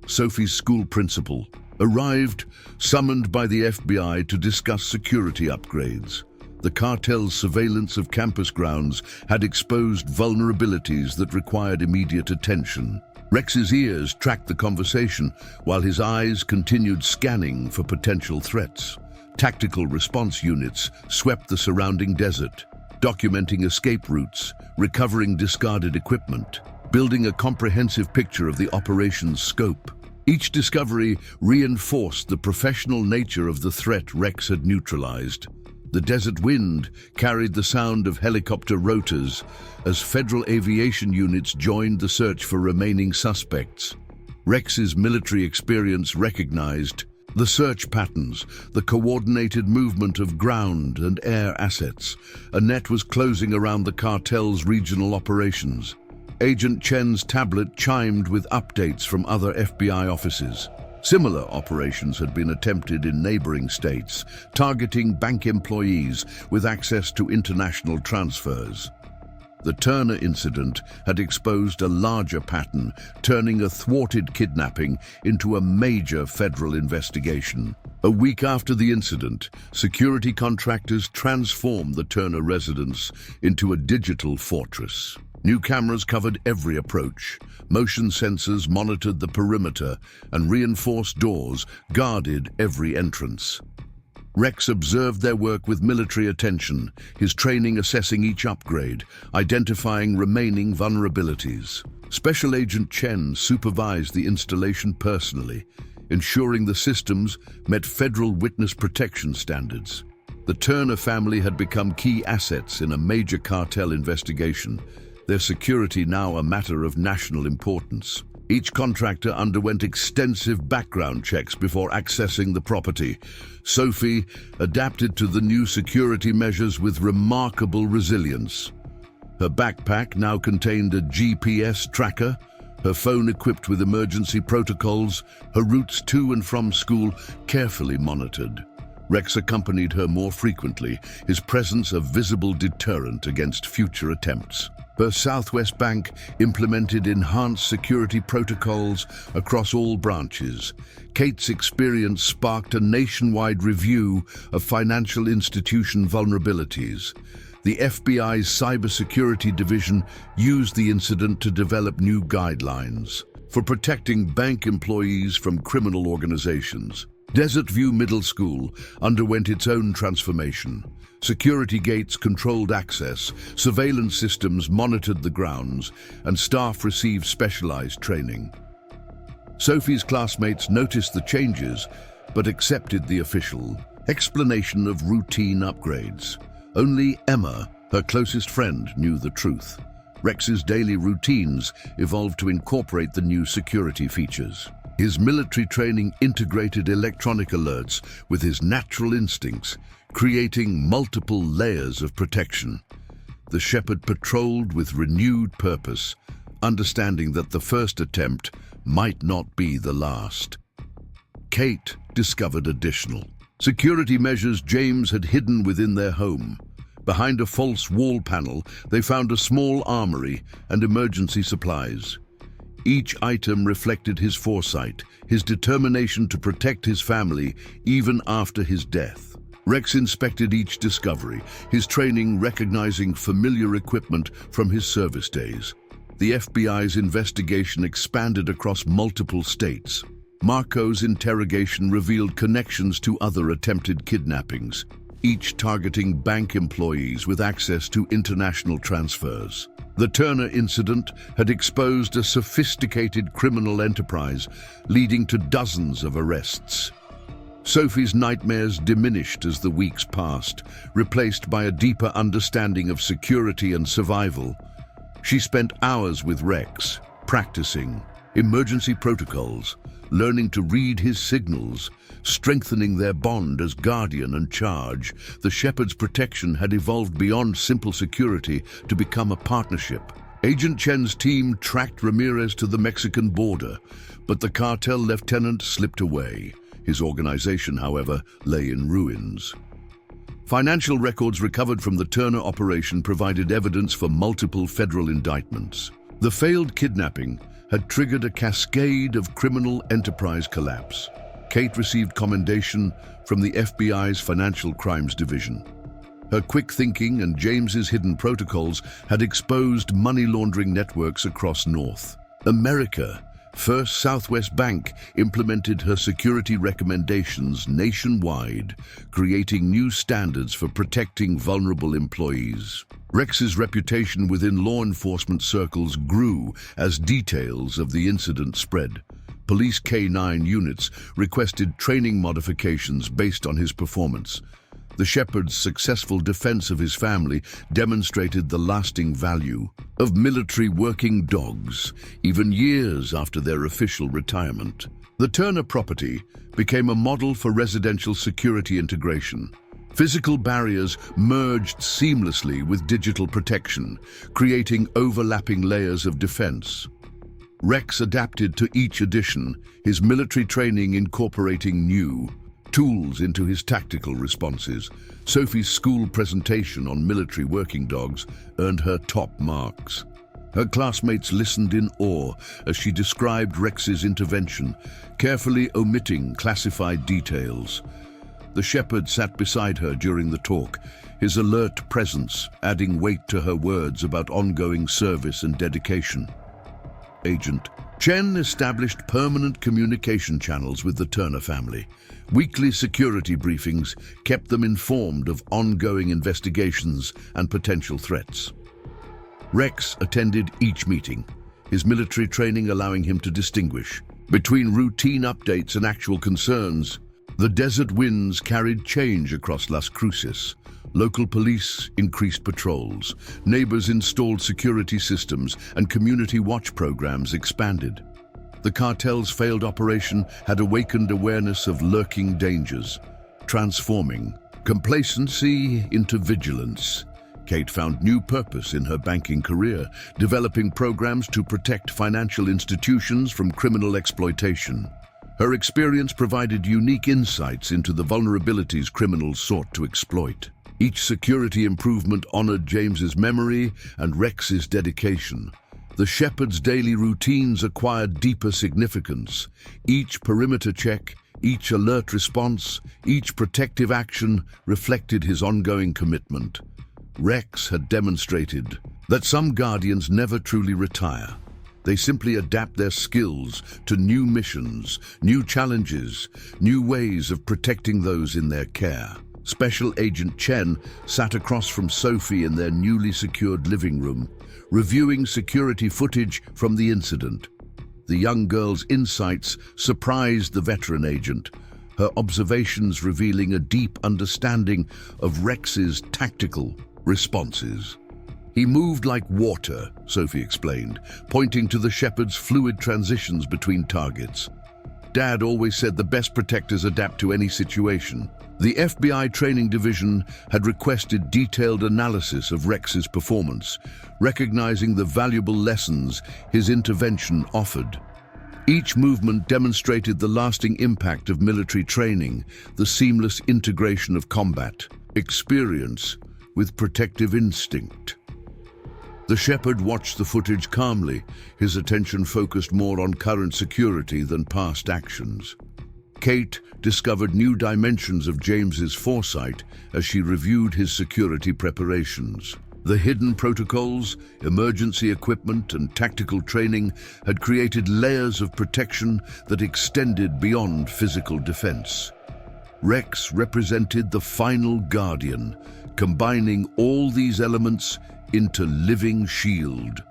Sophie's school principal arrived, summoned by the FBI to discuss security upgrades. The cartel's surveillance of campus grounds had exposed vulnerabilities that required immediate attention. Rex's ears tracked the conversation, while his eyes continued scanning for potential threats. Tactical response units swept the surrounding desert, documenting escape routes, recovering discarded equipment, building a comprehensive picture of the operation's scope. Each discovery reinforced the professional nature of the threat Rex had neutralized. The desert wind carried the sound of helicopter rotors as federal aviation units joined the search for remaining suspects. Rex's military experience recognized the search patterns, the coordinated movement of ground and air assets. A net was closing around the cartel's regional operations. Agent Chen's tablet chimed with updates from other FBI offices. Similar operations had been attempted in neighboring states, targeting bank employees with access to international transfers. The Turner incident had exposed a larger pattern, turning a thwarted kidnapping into a major federal investigation. A week after the incident, security contractors transformed the Turner residence into a digital fortress. New cameras covered every approach. Motion sensors monitored the perimeter, and reinforced doors guarded every entrance. Rex observed their work with military attention, his training assessing each upgrade, identifying remaining vulnerabilities. Special Agent Chen supervised the installation personally, ensuring the systems met federal witness protection standards. The Turner family had become key assets in a major cartel investigation, their security now a matter of national importance. Each contractor underwent extensive background checks before accessing the property. Sophie adapted to the new security measures with remarkable resilience. Her backpack now contained a GPS tracker, her phone equipped with emergency protocols, her routes to and from school carefully monitored. Rex accompanied her more frequently, his presence a visible deterrent against future attempts. Her Southwest Bank implemented enhanced security protocols across all branches. Kate's experience sparked a nationwide review of financial institution vulnerabilities. The FBI's cybersecurity division used the incident to develop new guidelines for protecting bank employees from criminal organizations. Desert View Middle School underwent its own transformation. Security gates controlled access, surveillance systems monitored the grounds, and staff received specialized training. Sophie's classmates noticed the changes, but accepted the official explanation of routine upgrades. Only Emma, her closest friend, knew the truth. Rex's daily routines evolved to incorporate the new security features. His military training integrated electronic alerts with his natural instincts, creating multiple layers of protection. The shepherd patrolled with renewed purpose, understanding that the first attempt might not be the last. Kate discovered additional security measures James had hidden within their home. Behind a false wall panel, they found a small armory and emergency supplies. Each item reflected his foresight, his determination to protect his family even after his death. Rex inspected each discovery, his training recognizing familiar equipment from his service days. The FBI's investigation expanded across multiple states. Marco's interrogation revealed connections to other attempted kidnappings, each targeting bank employees with access to international transfers. The Turner incident had exposed a sophisticated criminal enterprise, leading to dozens of arrests. Sophie's nightmares diminished as the weeks passed, replaced by a deeper understanding of security and survival. She spent hours with Rex, practicing emergency protocols, learning to read his signals, strengthening their bond as guardian and charge. The shepherd's protection had evolved beyond simple security to become a partnership. Agent Chen's team tracked Ramirez to the Mexican border, but the cartel lieutenant slipped away. His organization, however, lay in ruins. Financial records recovered from the Turner operation provided evidence for multiple federal indictments. The failed kidnapping had triggered a cascade of criminal enterprise collapse. Kate received commendation from the FBI's Financial Crimes Division. Her quick thinking and James's hidden protocols had exposed money laundering networks across North America. First Southwest Bank implemented her security recommendations nationwide, creating new standards for protecting vulnerable employees. Rex's reputation within law enforcement circles grew as details of the incident spread. Police K-9 units requested training modifications based on his performance. The shepherd's successful defense of his family demonstrated the lasting value of military working dogs, even years after their official retirement. The Turner property became a model for residential security integration. Physical barriers merged seamlessly with digital protection, creating overlapping layers of defense. Rex adapted to each addition, his military training incorporating new tools into his tactical responses. Sophie's school presentation on military working dogs earned her top marks. Her classmates listened in awe as she described Rex's intervention, carefully omitting classified details. The shepherd sat beside her during the talk, his alert presence adding weight to her words about ongoing service and dedication. Agent Chen established permanent communication channels with the Turner family. Weekly security briefings kept them informed of ongoing investigations and potential threats. Rex attended each meeting, his military training allowing him to distinguish between routine updates and actual concerns. The desert winds carried change across Las Cruces. Local police increased patrols, neighbors installed security systems, and community watch programs expanded. The cartel's failed operation had awakened awareness of lurking dangers, transforming complacency into vigilance. Kate found new purpose in her banking career, developing programs to protect financial institutions from criminal exploitation. Her experience provided unique insights into the vulnerabilities criminals sought to exploit. Each security improvement honored James's memory and Rex's dedication. The shepherd's daily routines acquired deeper significance. Each perimeter check, each alert response, each protective action reflected his ongoing commitment. Rex had demonstrated that some guardians never truly retire. They simply adapt their skills to new missions, new challenges, new ways of protecting those in their care. Special Agent Chen sat across from Sophie in their newly secured living room, reviewing security footage from the incident. The young girl's insights surprised the veteran agent, her observations revealing a deep understanding of Rex's tactical responses. He moved like water, Sophie explained, pointing to the shepherd's fluid transitions between targets. Dad always said the best protectors adapt to any situation. The FBI training division had requested detailed analysis of Rex's performance, recognizing the valuable lessons his intervention offered. Each movement demonstrated the lasting impact of military training, the seamless integration of combat experience with protective instinct. The shepherd watched the footage calmly, his attention focused more on current security than past actions. Kate discovered new dimensions of James's foresight as she reviewed his security preparations. The hidden protocols, emergency equipment, and tactical training had created layers of protection that extended beyond physical defense. Rex represented the final guardian, combining all these elements into living shield.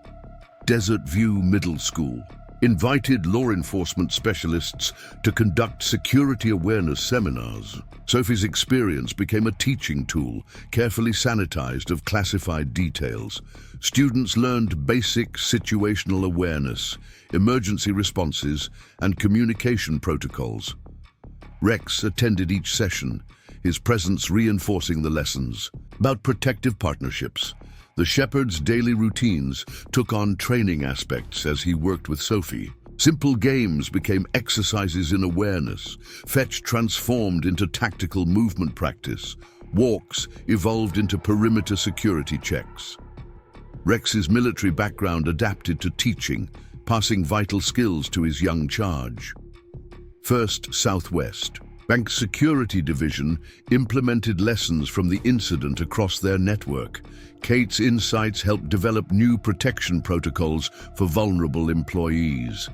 Desert View Middle School invited law enforcement specialists to conduct security awareness seminars. Sophie's experience became a teaching tool, carefully sanitized of classified details. Students learned basic situational awareness, emergency responses, and communication protocols. Rex attended each session, his presence reinforcing the lessons. About protective partnerships, the shepherd's daily routines took on training aspects as he worked with Sophie. Simple games became exercises in awareness. Fetch transformed into tactical movement practice. Walks evolved into perimeter security checks. Rex's military background adapted to teaching, passing vital skills to his young charge. First Southwest. Bank Security Division implemented lessons from the incident across their network. Kate's insights helped develop new protection protocols for vulnerable employees.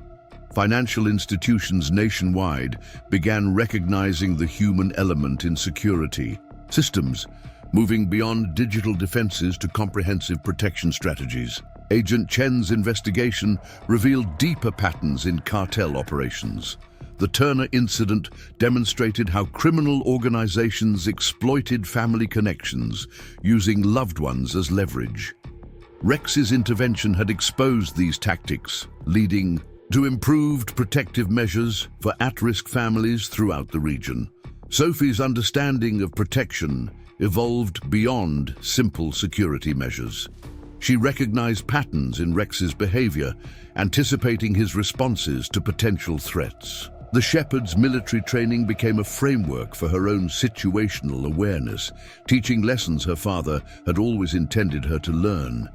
Financial institutions nationwide began recognizing the human element in security systems, moving beyond digital defenses to comprehensive protection strategies. Agent Chen's investigation revealed deeper patterns in cartel operations. The Turner incident demonstrated how criminal organizations exploited family connections, using loved ones as leverage. Rex's intervention had exposed these tactics, leading to improved protective measures for at-risk families throughout the region. Sophie's understanding of protection evolved beyond simple security measures. She recognized patterns in Rex's behavior, anticipating his responses to potential threats. The shepherd's military training became a framework for her own situational awareness, teaching lessons her father had always intended her to learn.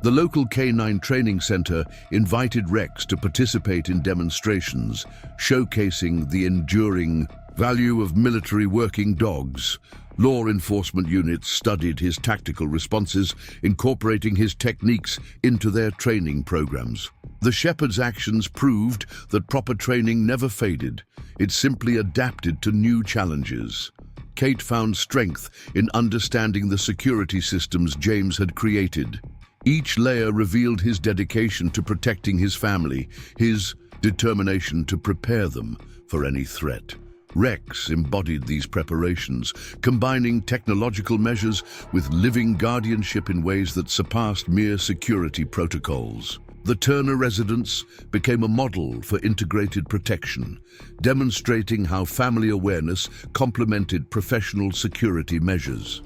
The local K-9 training center invited Rex to participate in demonstrations, showcasing the enduring value of military working dogs. Law enforcement units studied his tactical responses, incorporating his techniques into their training programs. The shepherd's actions proved that proper training never faded. It simply adapted to new challenges. Kate found strength in understanding the security systems James had created. Each layer revealed his dedication to protecting his family, his determination to prepare them for any threat. Rex embodied these preparations, combining technological measures with living guardianship in ways that surpassed mere security protocols. The Turner residence became a model for integrated protection, demonstrating how family awareness complemented professional security measures.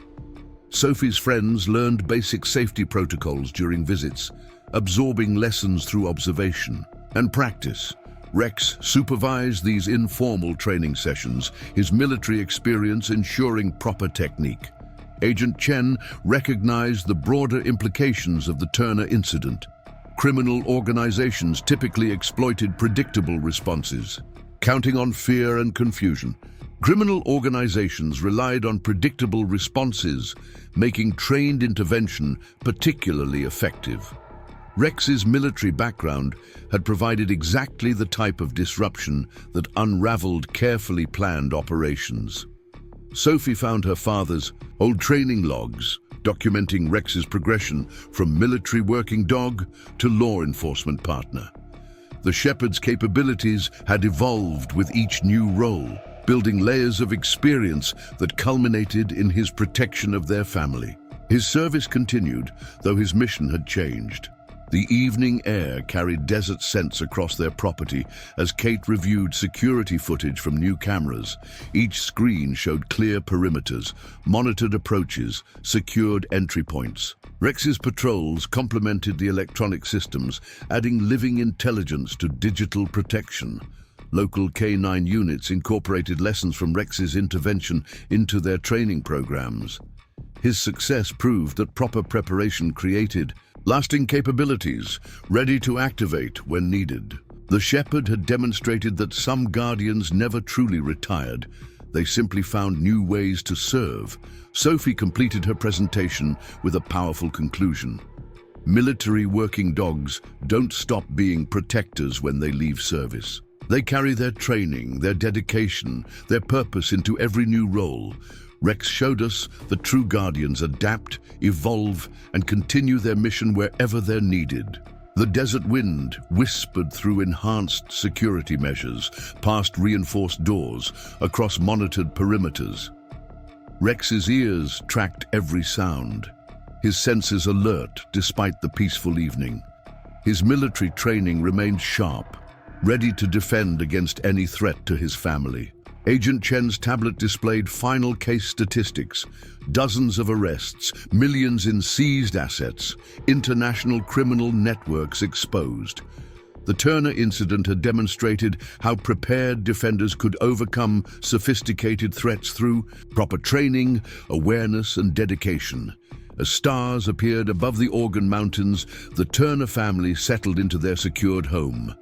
Sophie's friends learned basic safety protocols during visits, absorbing lessons through observation and practice. Rex supervised these informal training sessions, his military experience ensuring proper technique. Agent Chen recognized the broader implications of the Turner incident. Criminal organizations typically exploited predictable responses, counting on fear and confusion. Criminal organizations relied on predictable responses, making trained intervention particularly effective. Rex's military background had provided exactly the type of disruption that unraveled carefully planned operations. Sophie found her father's old training logs, documenting Rex's progression from military working dog to law enforcement partner. The shepherd's capabilities had evolved with each new role, building layers of experience that culminated in his protection of their family. His service continued, though his mission had changed. The evening air carried desert scents across their property as Kate reviewed security footage from new cameras. Each screen showed clear perimeters, monitored approaches, secured entry points. Rex's patrols complemented the electronic systems, adding living intelligence to digital protection. Local K9 units incorporated lessons from Rex's intervention into their training programs. His success proved that proper preparation created lasting capabilities, ready to activate when needed. The Shepherd had demonstrated that some Guardians never truly retired. They simply found new ways to serve. Sophie completed her presentation with a powerful conclusion. Military working dogs don't stop being protectors when they leave service. They carry their training, their dedication, their purpose into every new role. Rex showed us that true Guardians adapt, evolve, and continue their mission wherever they're needed. The desert wind whispered through enhanced security measures, past reinforced doors, across monitored perimeters. Rex's ears tracked every sound, his senses alert despite the peaceful evening. His military training remained sharp, ready to defend against any threat to his family. Agent Chen's tablet displayed final case statistics, dozens of arrests, millions in seized assets, international criminal networks exposed. The Turner incident had demonstrated how prepared defenders could overcome sophisticated threats through proper training, awareness, and dedication. As stars appeared above the Organ Mountains, the Turner family settled into their secured home.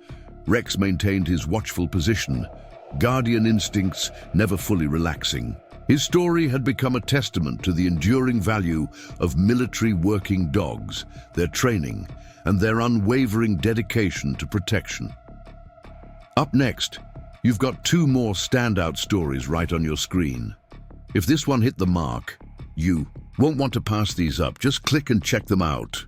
Rex maintained his watchful position, Guardian instincts never fully relaxing. His story had become a testament to the enduring value of military working dogs, their training, and their unwavering dedication to protection. Up next, you've got two more standout stories right on your screen. If this one hit the mark, you won't want to pass these up. Just click and check them out.